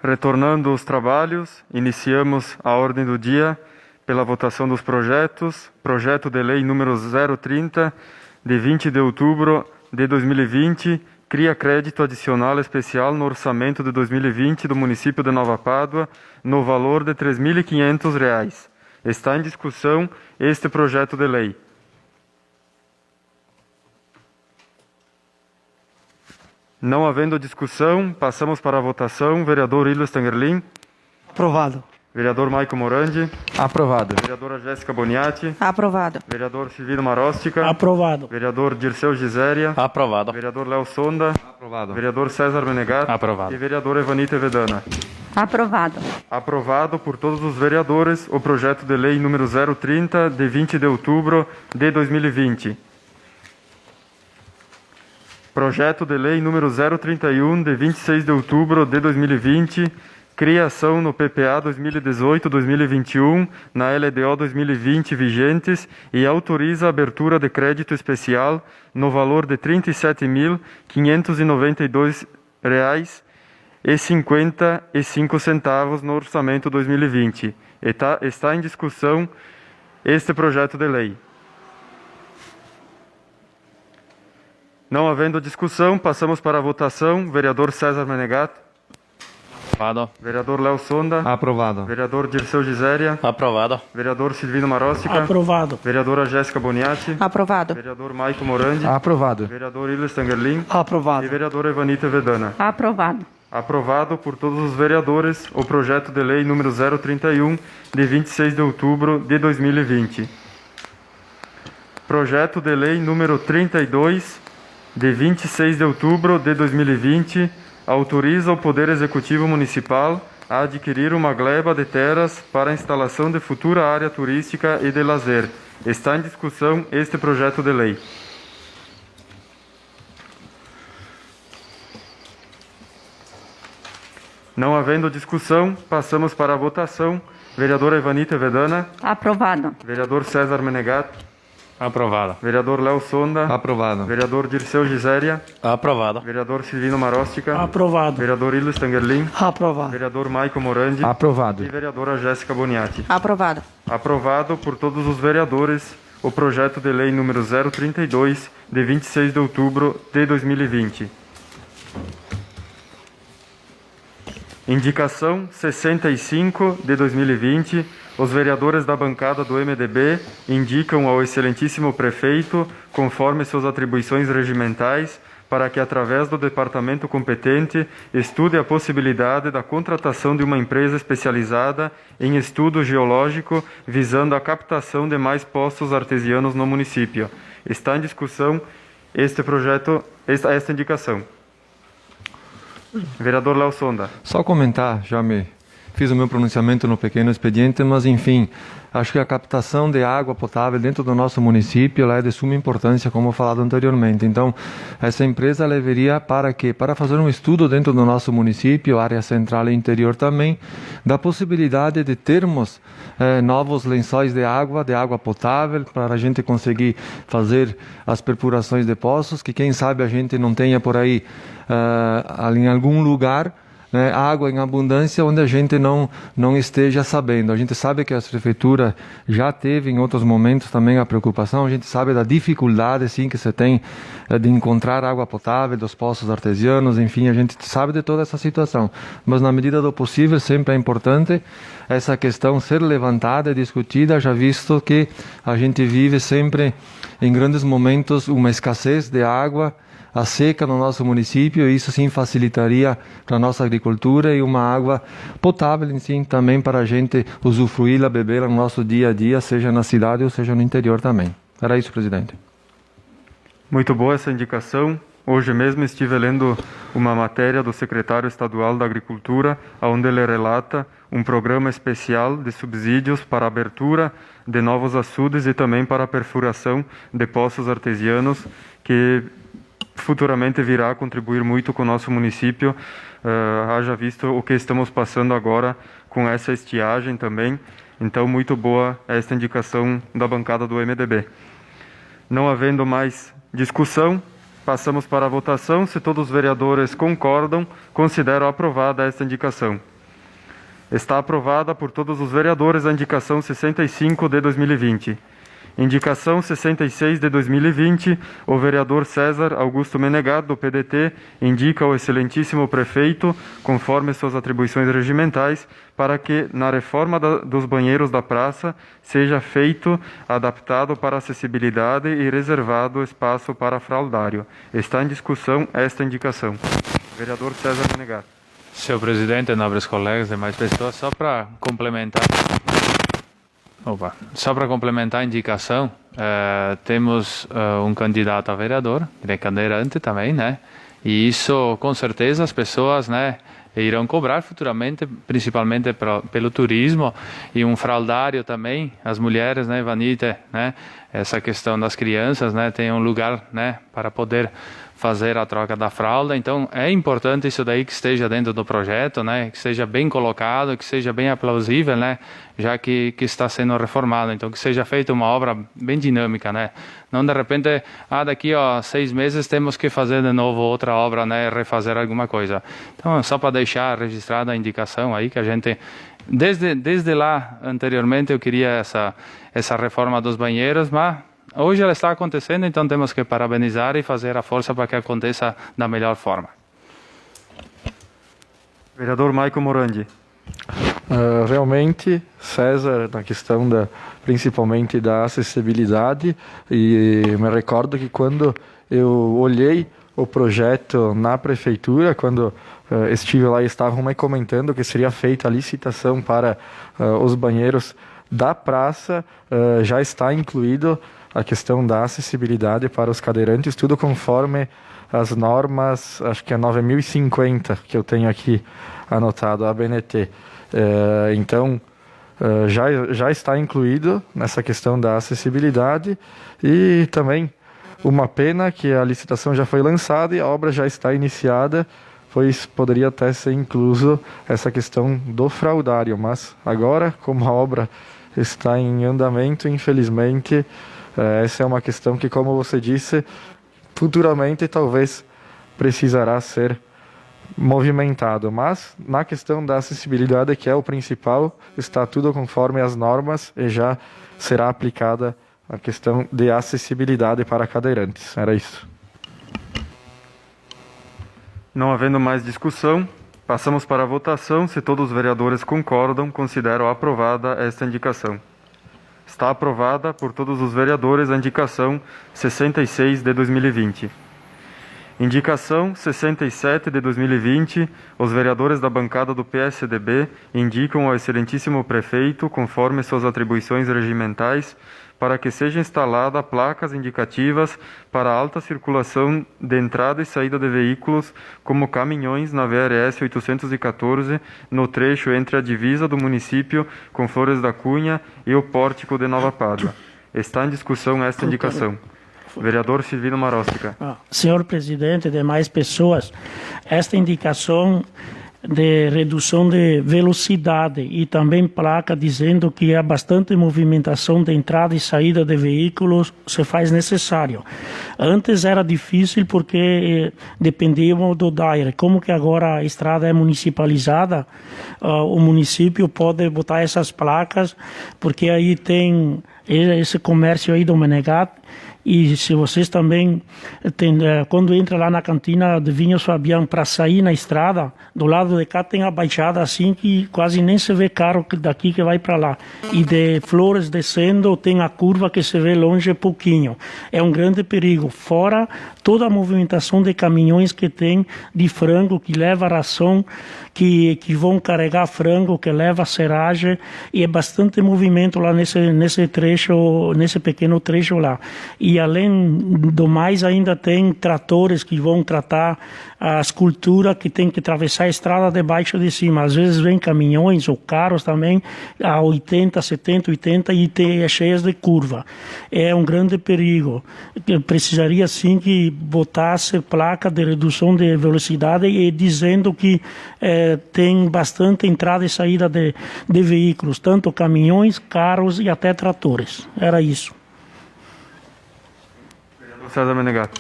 Retornando aos trabalhos, iniciamos a ordem do dia pela votação dos projetos. Projeto de lei número 030, de 20 de outubro de 2020, cria crédito adicional especial no orçamento de 2020 do município de Nova Pádua, no valor de R$ 3.500. Está em discussão este projeto de lei. Não havendo discussão, passamos para a votação. Vereador Ildo Stangerlin. Aprovado. Vereador Maico Morandi. Aprovado. Vereadora Jéssica Boniati. Aprovado. Vereador Silvino Marostica. Aprovado. Vereador Dirceu Giséria. Aprovado. Vereador Léo Sonda. Aprovado. Vereador César Menegat. Aprovado. E vereadora Evanita Vedana. Aprovado. Aprovado por todos os vereadores o projeto de lei número 030, de 20 de outubro de 2020. Projeto de lei número 031, de 26 de outubro de 2020, criação no PPA 2018-2021, na LDO 2020 vigentes e autoriza a abertura de crédito especial no valor de R$ 37.592,55 no orçamento 2020. Está em discussão este projeto de lei. Não havendo discussão, passamos para a votação. Vereador César Menegat. Aprovado. Vereador Léo Sonda. Aprovado. Vereador Dirceu Giséria. Aprovado. Vereador Silvino Marostica. Aprovado. Vereadora Jéssica Boniati. Aprovado. Vereador Maico Morandi. Aprovado. Vereador Ildo Stangerlin. Aprovado. E vereadora Evanita Vedana. Aprovado. Aprovado por todos os vereadores o projeto de lei número 031, de 26 de outubro de 2020. Projeto de lei número 32, de 26 de outubro de 2020, autoriza o Poder Executivo Municipal a adquirir uma gleba de terras para a instalação de futura área turística e de lazer. Está em discussão este projeto de lei. Não havendo discussão, passamos para a votação. Vereadora Evanita Vedana. Aprovado. Vereador César Menegat. Aprovado. Vereador Léo Sonda. Aprovado. Vereador Dirceu Giséria. Aprovado. Vereador Silvino Marostica. Aprovado. Vereador Ildo Stangerlin. Aprovado. Vereador Maico Morandi. Aprovado. E vereadora Jéssica Boniati. Aprovado. Aprovado por todos os vereadores o projeto de lei número 032, de 26 de outubro de 2020. Indicação 65 de 2020. Os vereadores da bancada do MDB indicam ao excelentíssimo prefeito, conforme suas atribuições regimentais, para que, através do departamento competente, estude a possibilidade da contratação de uma empresa especializada em estudo geológico, visando a captação de mais poços artesianos no município. Está em discussão esta indicação. Vereador Léo Sonda. Só comentar, já fiz o meu pronunciamento no pequeno expediente, mas enfim, acho que a captação de água potável dentro do nosso município ela é de suma importância, como falado anteriormente. Então, essa empresa ela viria para quê? Para fazer um estudo dentro do nosso município, área central e interior também, da possibilidade de termos novos lençóis de água potável, para a gente conseguir fazer as perfurações de poços, que quem sabe a gente não tenha por aí em algum lugar água em abundância onde a gente não esteja sabendo. A gente sabe que a prefeitura já teve em outros momentos também a preocupação, a gente sabe da dificuldade sim que você tem de encontrar água potável dos poços artesianos, enfim, a gente sabe de toda essa situação. Mas na medida do possível sempre é importante essa questão ser levantada e discutida, já visto que a gente vive sempre em grandes momentos uma escassez de água, a seca no nosso município, e isso sim facilitaria para a nossa agricultura e uma água potável em si também para a gente usufruí-la, bebê-la no nosso dia a dia, seja na cidade ou seja no interior também. Era isso, presidente. Muito boa essa indicação. Hoje mesmo estive lendo uma matéria do secretário estadual da Agricultura, onde ele relata um programa especial de subsídios para a abertura de novos açudes e também para a perfuração de poços artesianos, que futuramente virá contribuir muito com o nosso município, haja visto o que estamos passando agora com essa estiagem também. Então, muito boa esta indicação da bancada do MDB. Não havendo mais discussão, passamos para a votação. Se todos os vereadores concordam, considero aprovada esta indicação. Está aprovada por todos os vereadores a indicação 65 de 2020. Indicação 66 de 2020, o vereador César Augusto Menegat, do PDT, indica ao excelentíssimo prefeito, conforme suas atribuições regimentais, para que, na reforma dos banheiros da praça, seja feito adaptado para acessibilidade e reservado espaço para fraldário. Está em discussão esta indicação. Vereador César Menegat. Senhor presidente, nobres colegas, demais pessoas, só para complementar a indicação, temos um candidato a vereador, ele é cadeirante também, né? E isso, com certeza, as pessoas, né, irão cobrar futuramente, principalmente pelo turismo, e um fraldário também, as mulheres, né, Vanita, né, essa questão das crianças, né, tem um lugar, né, para poder fazer a troca da fralda. Então é importante isso daí que esteja dentro do projeto, né, que seja bem colocado, que seja bem aplausível, né, já que está sendo reformado. Então que seja feita uma obra bem dinâmica, né, não de repente, daqui a 6 meses temos que fazer de novo outra obra, né, refazer alguma coisa. Então só para deixar registrada a indicação aí que a gente desde lá anteriormente eu queria essa reforma dos banheiros, mas hoje ela está acontecendo, então temos que parabenizar e fazer a força para que aconteça da melhor forma. Vereador Maico Morandi. Realmente, César, na questão principalmente da acessibilidade, e me recordo que quando eu olhei o projeto na prefeitura, quando estive lá e estavam me comentando que seria feita a licitação para os banheiros da praça, já está incluído a questão da acessibilidade para os cadeirantes, tudo conforme as normas, acho que é 9050 que eu tenho aqui anotado, a ABNT. Então, já está incluído nessa questão da acessibilidade, e também uma pena que a licitação já foi lançada e a obra já está iniciada, pois poderia até ser incluso essa questão do fraldário, mas agora, como a obra está em andamento, infelizmente, essa é uma questão que, como você disse, futuramente talvez precisará ser movimentado, mas na questão da acessibilidade, que é o principal, está tudo conforme as normas e já será aplicada a questão de acessibilidade para cadeirantes. Era isso. Não havendo mais discussão, passamos para a votação. Se todos os vereadores concordam, considero aprovada esta indicação. Está aprovada por todos os vereadores a indicação 66 de 2020. Indicação 67 de 2020, os vereadores da bancada do PSDB indicam ao excelentíssimo prefeito, conforme suas atribuições regimentais, para que sejam instaladas placas indicativas para alta circulação de entrada e saída de veículos, como caminhões na VRS 814, no trecho entre a divisa do município com Flores da Cunha e o pórtico de Nova Pádua. Está em discussão esta indicação. Vereador Silvino Marostica. Senhor presidente, demais pessoas, esta indicação de redução de velocidade e também placa dizendo que há bastante movimentação de entrada e saída de veículos se faz necessário. Antes era difícil porque dependíamos do DAIR. Como que agora a estrada é municipalizada, o município pode botar essas placas, porque aí tem esse comércio aí do Menegat. E se vocês também, quando entra lá na cantina de Vinhos Fabiano para sair na estrada, do lado de cá tem a baixada assim que quase nem se vê carro daqui que vai para lá. E de Flores descendo tem a curva que se vê longe pouquinho. É um grande perigo. Fora toda a movimentação de caminhões que tem de frango, que leva ração, que vão carregar frango, que leva seragem, e é bastante movimento lá nesse trecho, nesse pequeno trecho lá. E além do mais, ainda tem tratores que vão tratar as culturas que tem que atravessar a estrada de baixo de cima. Às vezes vem caminhões ou carros também a 80, 70, 80 e é cheias de curva. É um grande perigo. Precisaria sim que botasse placa de redução de velocidade e dizendo que tem bastante entrada e saída de veículos, tanto caminhões, carros e até tratores. Era isso. César Menegat.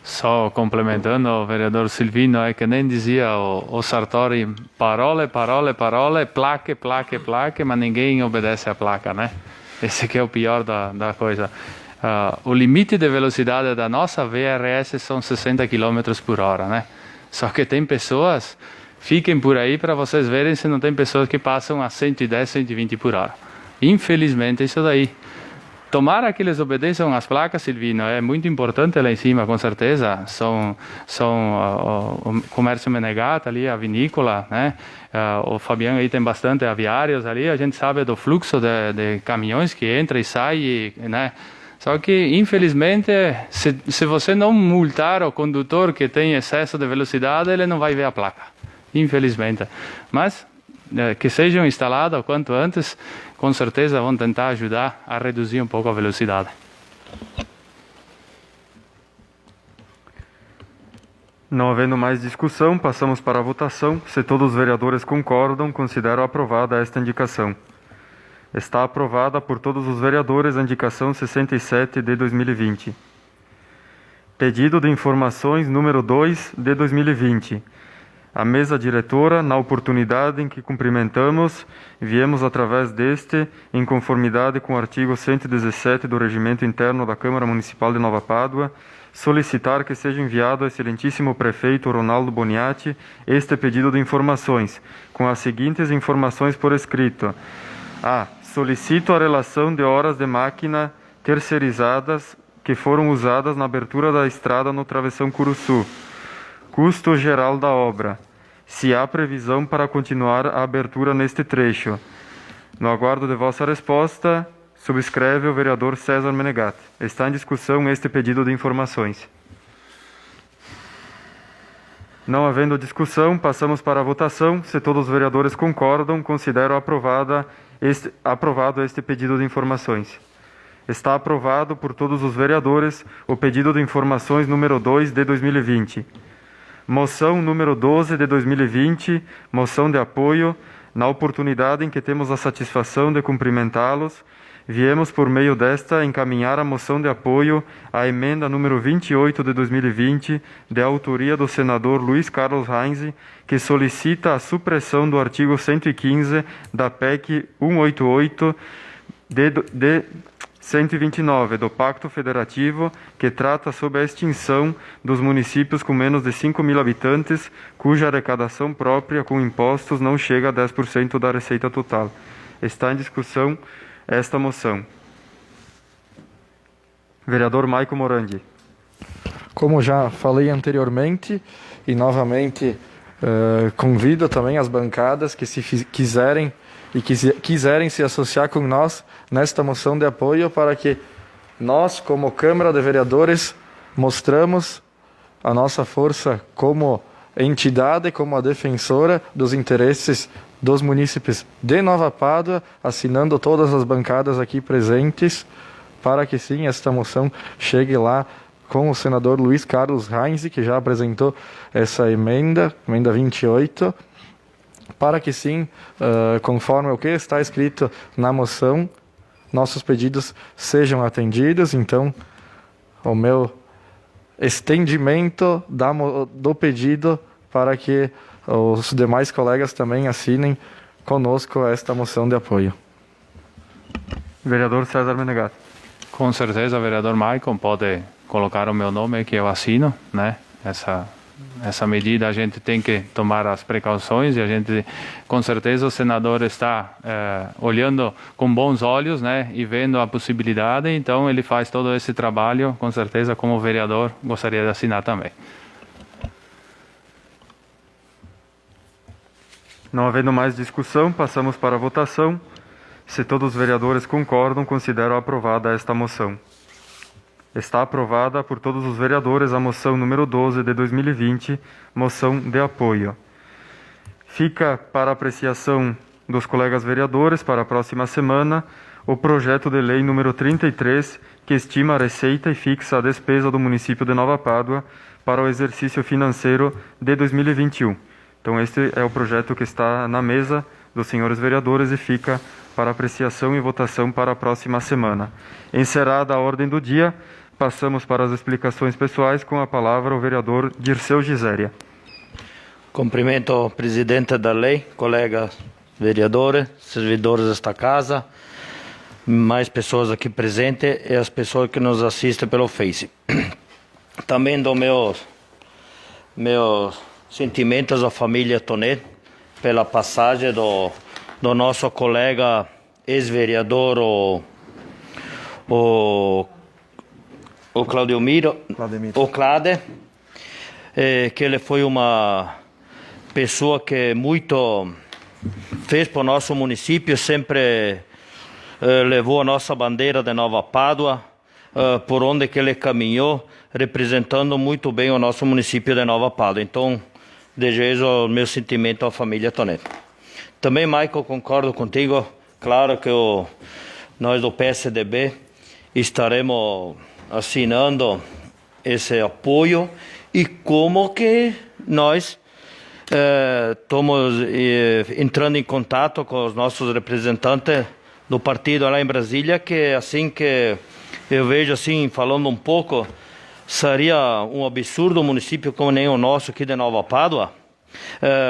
Só complementando o vereador Silvino, é que nem dizia o Sartori, parole, parole, parole, plaque, plaque, plaque, mas ninguém obedece à placa, né? Esse que é o pior da coisa. O limite de velocidade da nossa VRS são 60 km por hora, né? Só que tem pessoas, fiquem por aí para vocês verem se não tem pessoas que passam a 110, 120 por hora. Infelizmente, isso daí. Tomara que eles obedeçam às placas, Silvino, é muito importante lá em cima, com certeza. São o comércio Menegata ali, a vinícola, né? O Fabiano aí tem bastante aviários ali, a gente sabe do fluxo de caminhões que entra e sai, né? Só que, infelizmente, se você não multar o condutor que tem excesso de velocidade, ele não vai ver a placa, infelizmente. Mas que sejam instaladas o quanto antes, com certeza vão tentar ajudar a reduzir um pouco a velocidade. Não havendo mais discussão, passamos para a votação. Se todos os vereadores concordam, considero aprovada esta indicação. Está aprovada por todos os vereadores a indicação 67 de 2020. Pedido de informações número 2 de 2020. A mesa diretora, na oportunidade em que cumprimentamos, viemos através deste, em conformidade com o artigo 117 do Regimento Interno da Câmara Municipal de Nova Pádua, solicitar que seja enviado ao excelentíssimo prefeito Ronaldo Boniati este pedido de informações, com as seguintes informações por escrito. A. Solicito a relação de horas de máquina terceirizadas que foram usadas na abertura da estrada no Travessão Curuçu. Custo geral da obra. Se há previsão para continuar a abertura neste trecho. No aguardo de vossa resposta, subscreve o vereador César Menegatti. Está em discussão este pedido de informações. Não havendo discussão, passamos para a votação. Se todos os vereadores concordam, considero aprovado este pedido de informações. Está aprovado por todos os vereadores o pedido de informações número 2 de 2020. Moção número 12 de 2020, moção de apoio. Na oportunidade em que temos a satisfação de cumprimentá-los, viemos por meio desta encaminhar a moção de apoio à emenda número 28 de 2020, de autoria do senador Luiz Carlos Reins, que solicita a supressão do artigo 115 da PEC 188 de 129 do Pacto Federativo, que trata sobre a extinção dos municípios com menos de 5.000 habitantes, cuja arrecadação própria com impostos não chega a 10% da receita total. Está em discussão esta moção. Vereador Maico Morandi. Como já falei anteriormente, e novamente convido também as bancadas que se quiserem se associar com nós nesta moção de apoio para que nós, como Câmara de Vereadores, mostramos a nossa força como entidade, como a defensora dos interesses dos munícipes de Nova Pádua, assinando todas as bancadas aqui presentes, para que sim, esta moção chegue lá com o senador Luiz Carlos Reins, que já apresentou essa emenda 28, para que sim, conforme o que está escrito na moção, nossos pedidos sejam atendidos. Então, o meu estendimento do pedido para que os demais colegas também assinem conosco esta moção de apoio. Vereador César Menegatti. Com certeza, vereador Maicon pode colocar o meu nome que eu assino, né? Essa medida a gente tem que tomar as precauções e a gente, com certeza, o senador está olhando com bons olhos, né, e vendo a possibilidade, então ele faz todo esse trabalho, com certeza, como vereador, gostaria de assinar também. Não havendo mais discussão, passamos para a votação. Se todos os vereadores concordam, considero aprovada esta moção. Está aprovada por todos os vereadores a moção número 12 de 2020, moção de apoio. Fica para apreciação dos colegas vereadores para a próxima semana o projeto de lei número 33, que estima a receita e fixa a despesa do município de Nova Pádua para o exercício financeiro de 2021. Então este é o projeto que está na mesa dos senhores vereadores e fica para apreciação e votação para a próxima semana. Encerrada a ordem do dia, passamos para as explicações pessoais. Com a palavra o vereador Dirceu Giséria. Cumprimento o presidente da lei, colegas vereadores, servidores desta casa, mais pessoas aqui presentes e as pessoas que nos assistem pelo Face. Também dou meus sentimentos à família Tonet pela passagem do nosso colega ex-vereador, o Claudemiro, o Clade, que ele foi uma pessoa que muito fez para o nosso município, sempre levou a nossa bandeira de Nova Pádua, por onde que ele caminhou, representando muito bem o nosso município de Nova Pádua. Então, desejo o meu sentimento à família Tonet. Também, Michael, concordo contigo. Claro que nós do PSDB estaremos assinando esse apoio e como que nós estamos entrando em contato com os nossos representantes do partido lá em Brasília, que assim que eu vejo assim, falando um pouco, seria um absurdo um município como nem o nosso aqui de Nova Pádua,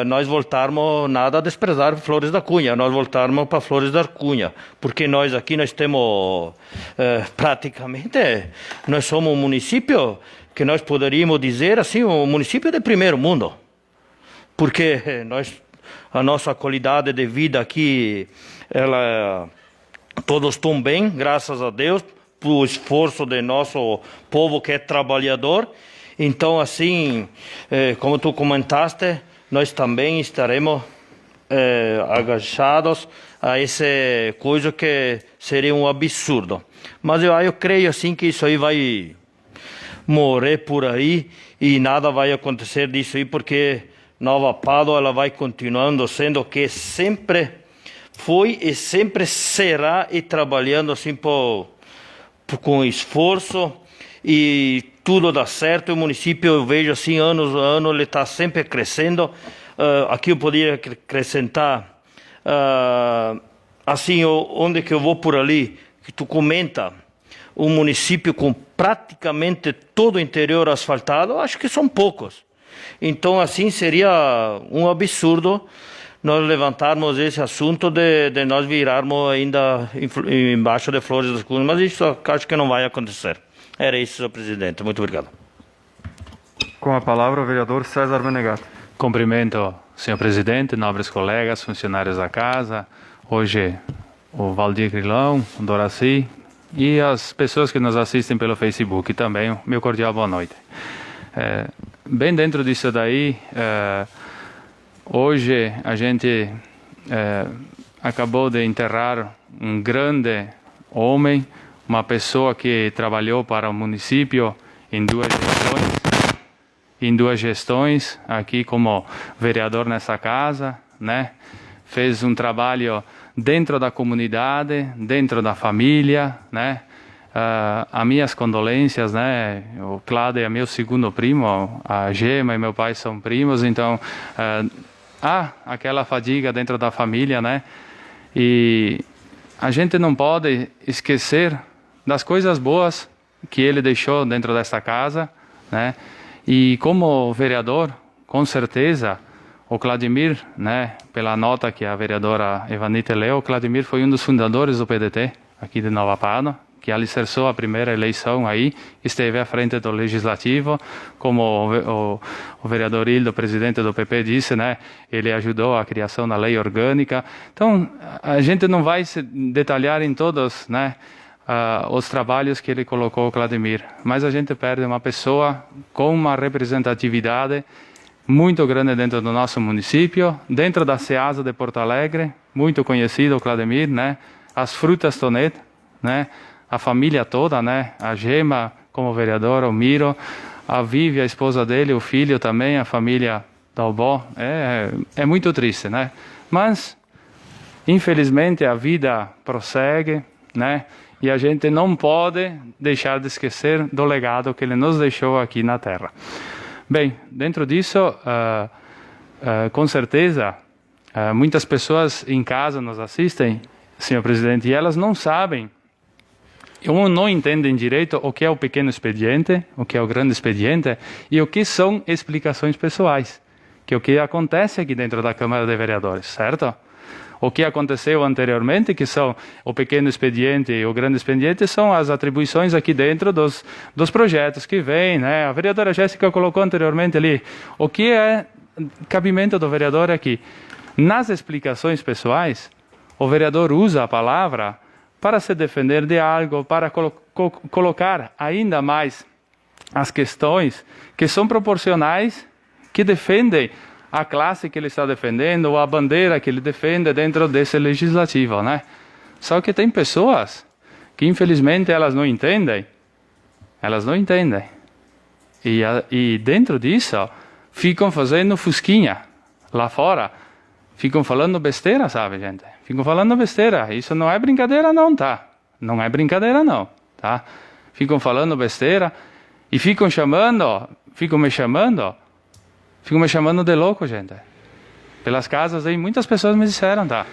nós voltarmos nada a desprezar Flores da Cunha, nós voltarmos para Flores da Cunha, porque nós aqui nós temos praticamente, nós somos um município que nós poderíamos dizer assim, um município de primeiro mundo, porque a nossa qualidade de vida aqui, todos estão bem, graças a Deus, pelo esforço do nosso povo que é trabalhador. Então, assim, como tu comentaste, nós também estaremos agachados a essa coisa que seria um absurdo. Mas eu creio assim que isso aí vai morrer por aí e nada vai acontecer disso aí, porque Nova Pádua ela vai continuando sendo o que sempre foi e sempre será, e trabalhando assim com esforço, e tudo dá certo. O município, eu vejo assim, ano a ano, ele está sempre crescendo. Aqui eu poderia acrescentar, assim, onde que eu vou por ali, que tu comenta, um município com praticamente todo o interior asfaltado, acho que são poucos. Então, assim, seria um absurdo nós levantarmos esse assunto de nós virarmos ainda embaixo de Flores das Cunhas, mas isso acho que não vai acontecer. Era isso, senhor presidente. Muito obrigado. Com a palavra o vereador César Menegato. Cumprimento, senhor presidente, nobres colegas, funcionários da casa, hoje o Valdir Grilão, o Doraci e as pessoas que nos assistem pelo Facebook também, meu cordial boa noite. Bem dentro disso daí, hoje a gente acabou de enterrar um grande homem, uma pessoa que trabalhou para o município em duas gestões, aqui como vereador nessa casa, né? Fez um trabalho dentro da comunidade, dentro da família, né? As minhas condolências, né? O Claudio é meu segundo primo, a Gema e meu pai são primos, então há aquela fadiga dentro da família, né? E a gente não pode esquecer das coisas boas que ele deixou dentro desta casa, né? E como vereador, com certeza, o Claudemir, né? Pela nota que a vereadora Evanite leu, o Claudemir foi um dos fundadores do PDT aqui de Nova Pádua, que alicerçou a primeira eleição aí, esteve à frente do Legislativo, como o vereador Hildo, presidente do PP, disse, né? Ele ajudou a criação da lei orgânica. Então, a gente não vai se detalhar em todos, né? Os trabalhos que ele colocou, o Claudemir, mas a gente perde uma pessoa com uma representatividade muito grande dentro do nosso município, dentro da SEASA de Porto Alegre, muito conhecido o Claudemir, né? As frutas Tonet, né? A família toda, né? A Gema como vereador, o Miro, a Vivi, a esposa dele, o filho também, a família da avó. É muito triste, né? Mas, infelizmente, a vida prossegue, né? E a gente não pode deixar de esquecer do legado que ele nos deixou aqui na Terra. Bem, dentro disso, com certeza, muitas pessoas em casa nos assistem, senhor presidente, e elas não sabem ou não entendem direito o que é o pequeno expediente, o que é o grande expediente e o que são explicações pessoais, que é o que acontece aqui dentro da Câmara de Vereadores, certo? O que aconteceu anteriormente, que são o pequeno expediente e o grande expediente, são as atribuições aqui dentro dos projetos que vêm, né? A vereadora Jéssica colocou anteriormente ali o que é cabimento do vereador aqui. Nas explicações pessoais, o vereador usa a palavra para se defender de algo, para colocar ainda mais as questões que são proporcionais, que defendem a classe que ele está defendendo, ou a bandeira que ele defende dentro desse legislativo, né? Só que tem pessoas que, infelizmente, elas não entendem. E dentro disso, ficam fazendo fusquinha lá fora. Ficam falando besteira, sabe, gente? Ficam falando besteira. Isso não é brincadeira não, tá? Não é brincadeira não, tá? Ficam falando besteira e ficam me chamando de louco, gente. Pelas casas aí, muitas pessoas me disseram, tá?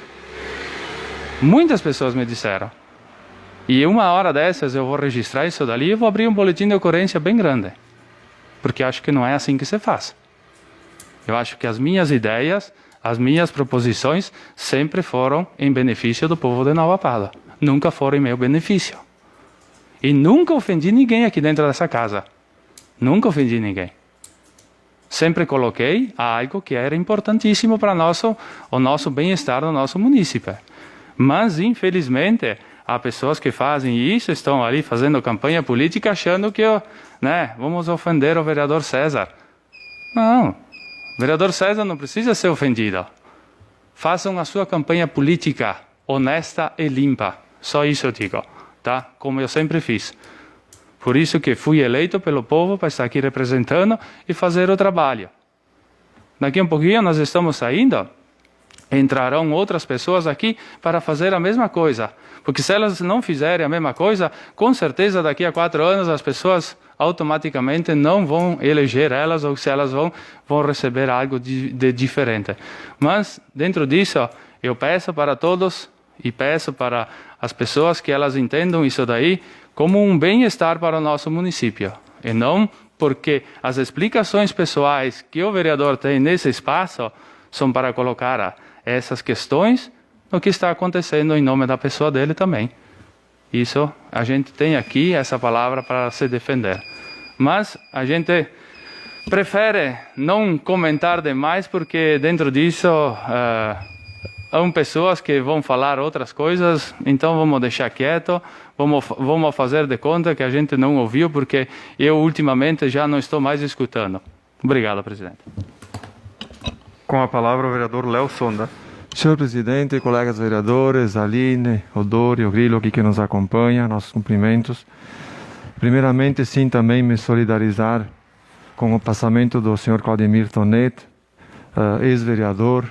Muitas pessoas me disseram. E uma hora dessas eu vou registrar isso dali e vou abrir um boletim de ocorrência bem grande. Porque acho que não é assim que se faz. Eu acho que as minhas ideias, as minhas proposições sempre foram em benefício do povo de Nova Pádua. Nunca foram em meu benefício. E nunca ofendi ninguém aqui dentro dessa casa. Nunca ofendi ninguém. Sempre coloquei algo que era importantíssimo para o nosso bem-estar do nosso município. Mas, infelizmente, há pessoas que fazem isso, estão ali fazendo campanha política achando que, vamos ofender o vereador César. Não, o vereador César não precisa ser ofendido. Façam a sua campanha política honesta e limpa. Só isso eu digo, tá? Como eu sempre fiz. Por isso que fui eleito pelo povo para estar aqui representando e fazer o trabalho. Daqui a um pouquinho nós estamos saindo, entrarão outras pessoas aqui para fazer a mesma coisa. Porque se elas não fizerem a mesma coisa, com certeza daqui a 4 anos as pessoas automaticamente não vão eleger elas, ou se elas vão receber algo de diferente. Mas dentro disso, eu peço para todos e peço para as pessoas que elas entendam isso daí como um bem-estar para o nosso município. E não porque as explicações pessoais que o vereador tem nesse espaço são para colocar essas questões no que está acontecendo em nome da pessoa dele também. Isso, a gente tem aqui essa palavra para se defender. Mas a gente prefere não comentar demais porque dentro disso há pessoas que vão falar outras coisas, então vamos deixar quieto, vamos fazer de conta que a gente não ouviu, porque eu ultimamente já não estou mais escutando. Obrigado, presidente. Com a palavra o vereador Léo Sonda. Senhor presidente, colegas vereadores, Aline, Odori, o Grilo aqui que nos acompanha, nossos cumprimentos. Primeiramente, sim, também me solidarizar com o passamento do senhor Claudemir Tonet, ex-vereador,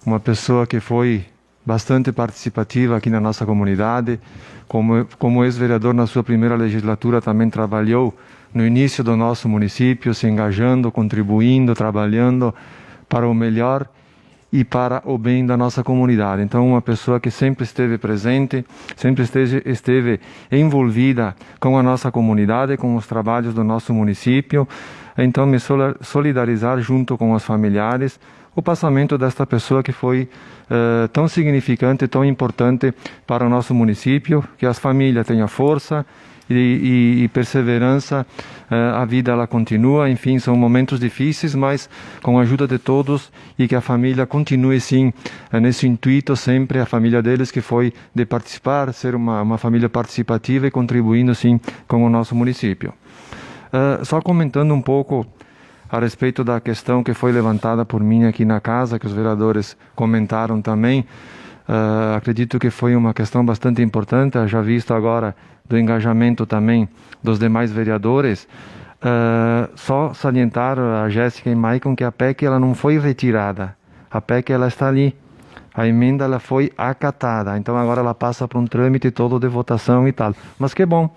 uma pessoa que foi bastante participativa aqui na nossa comunidade. Como ex-vereador na sua primeira legislatura, também trabalhou no início do nosso município, se engajando, contribuindo, trabalhando para o melhor e para o bem da nossa comunidade. Então, uma pessoa que sempre esteve presente, sempre esteve envolvida com a nossa comunidade, com os trabalhos do nosso município. Então, me solidarizar junto com os familiares o passamento desta pessoa que foi tão significante, tão importante para o nosso município, que as famílias tenham força e perseverança, a vida ela continua, enfim, são momentos difíceis, mas com a ajuda de todos, e que a família continue sim nesse intuito sempre, a família deles que foi de participar, ser uma família participativa e contribuindo sim com o nosso município. Só comentando um pouco a respeito da questão que foi levantada por mim aqui na casa, que os vereadores comentaram também, acredito que foi uma questão bastante importante, já visto agora do engajamento também dos demais vereadores. Só salientar a Jéssica e Maicon que a PEC ela não foi retirada, a PEC ela está ali, a emenda ela foi acatada, então agora ela passa por um trâmite todo de votação e tal, mas que bom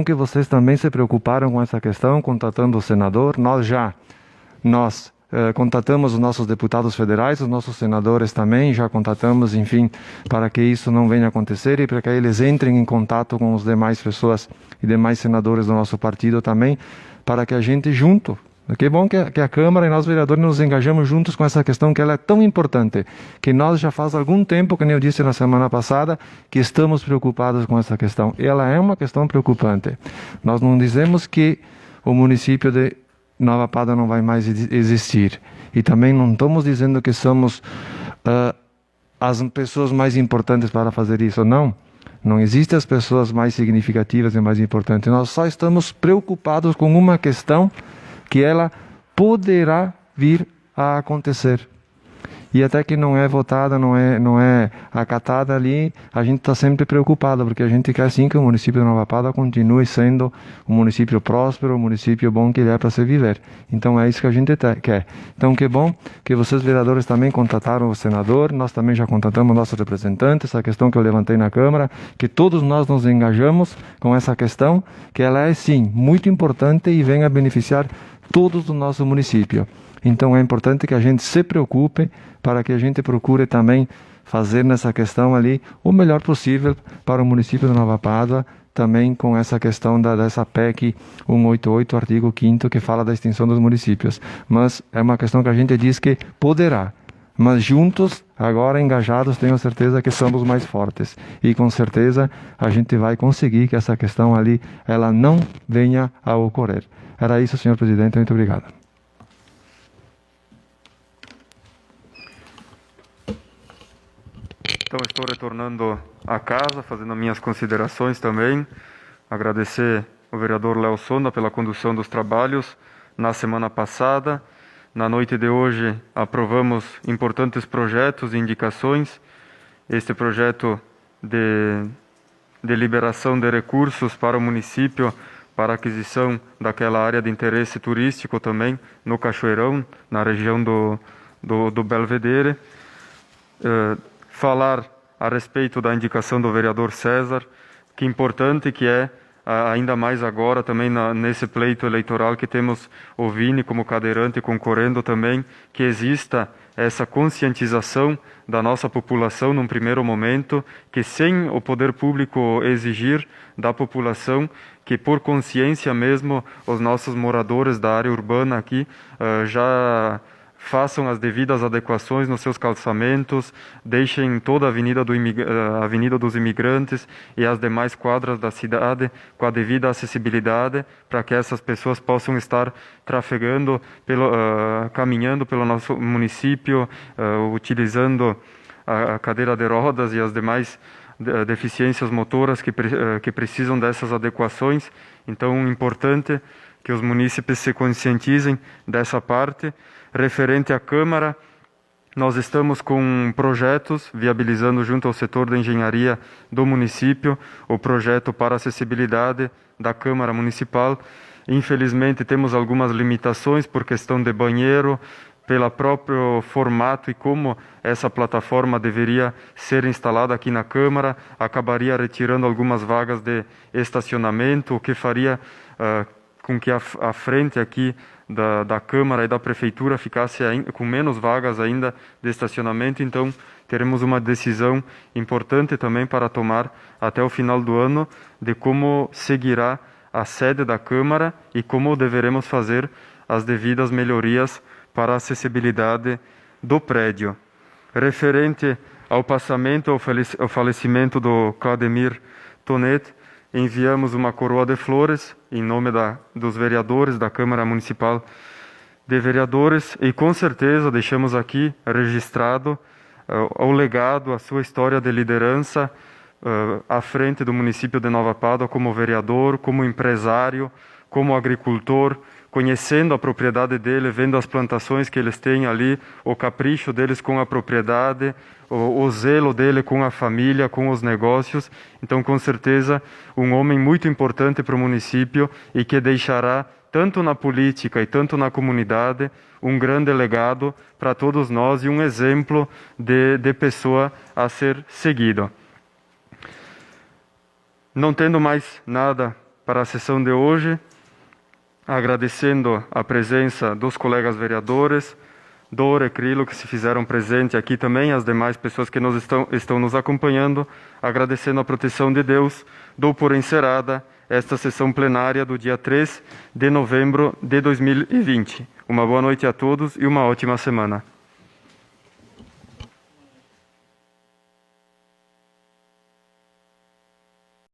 que vocês também se preocuparam com essa questão, contatando o senador. Nós contatamos os nossos deputados federais, os nossos senadores também, já contatamos, enfim, para que isso não venha a acontecer e para que eles entrem em contato com as demais pessoas e demais senadores do nosso partido também, para que a gente junto, que é bom que a Câmara e nós vereadores nos engajamos juntos com essa questão que ela é tão importante, que nós já faz algum tempo, como eu disse na semana passada, que estamos preocupados com essa questão. E ela é uma questão preocupante. Nós não dizemos que o município de Nova Pádua não vai mais existir. E também não estamos dizendo que somos as pessoas mais importantes para fazer isso. Não. Não existem as pessoas mais significativas e mais importantes. Nós só estamos preocupados com uma questão que ela poderá vir a acontecer. E até que não é votada, não é acatada ali, a gente está sempre preocupado, porque a gente quer sim que o município de Nova Pádua continue sendo um município próspero, um município bom que ele é para se viver. Então é isso que a gente quer. Então que bom que vocês vereadores também contataram o senador, nós também já contatamos nossos representantes, essa questão que eu levantei na Câmara, que todos nós nos engajamos com essa questão, que ela é sim muito importante e vem a beneficiar todos do nosso município. Então é importante que a gente se preocupe para que a gente procure também fazer nessa questão ali o melhor possível para o município de Nova Pádua, também com essa questão dessa PEC 188, artigo 5º, que fala da extinção dos municípios. Mas é uma questão que a gente diz que poderá. Mas juntos, agora engajados, tenho certeza que somos mais fortes. E com certeza a gente vai conseguir que essa questão ali, ela não venha a ocorrer. Era isso, senhor presidente. Muito obrigado. Então, estou retornando à casa, fazendo minhas considerações também. Agradecer ao vereador Léo Sonda pela condução dos trabalhos na semana passada. Na noite de hoje, aprovamos importantes projetos e indicações. Este projeto de liberação de recursos para o município, para a aquisição daquela área de interesse turístico também, no Cachoeirão, na região do Belvedere. Falar a respeito da indicação do vereador César, que importante que é, ainda mais agora também nesse pleito eleitoral que temos o Vini como cadeirante concorrendo também, que exista essa conscientização da nossa população num primeiro momento, que sem o poder público exigir da população, que por consciência mesmo os nossos moradores da área urbana aqui já façam as devidas adequações nos seus calçamentos, deixem toda a Avenida dos Imigrantes e as demais quadras da cidade com a devida acessibilidade, para que essas pessoas possam estar trafegando, caminhando pelo nosso município, utilizando a cadeira de rodas e as demais deficiências motoras que precisam dessas adequações. Então, importante que os munícipes se conscientizem dessa parte. Referente à Câmara, nós estamos com projetos viabilizando junto ao setor da engenharia do município o projeto para acessibilidade da Câmara Municipal. Infelizmente, temos algumas limitações por questão de banheiro, pelo próprio formato e como essa plataforma deveria ser instalada aqui na Câmara, acabaria retirando algumas vagas de estacionamento, o que faria com que a frente aqui da Câmara e da Prefeitura ficasse com menos vagas ainda de estacionamento. Então, teremos uma decisão importante também para tomar até o final do ano de como seguirá a sede da Câmara e como deveremos fazer as devidas melhorias para a acessibilidade do prédio. Referente ao passamento, ao falecimento do Claudemir Tonet, enviamos uma coroa de flores em nome dos vereadores da Câmara Municipal de Vereadores e com certeza deixamos aqui registrado o legado, a sua história de liderança à frente do município de Nova Pádua como vereador, como empresário, como agricultor, conhecendo a propriedade dele, vendo as plantações que eles têm ali, o capricho deles com a propriedade, o zelo dele com a família, com os negócios. Então, com certeza, um homem muito importante para o município e que deixará, tanto na política e tanto na comunidade, um grande legado para todos nós e um exemplo de pessoa a ser seguido. Não tendo mais nada para a sessão de hoje, agradecendo a presença dos colegas vereadores, Dora e Crilo, que se fizeram presente aqui também, as demais pessoas que estão nos acompanhando, agradecendo a proteção de Deus, dou por encerrada esta sessão plenária do dia 3 de novembro de 2020. Uma boa noite a todos e uma ótima semana.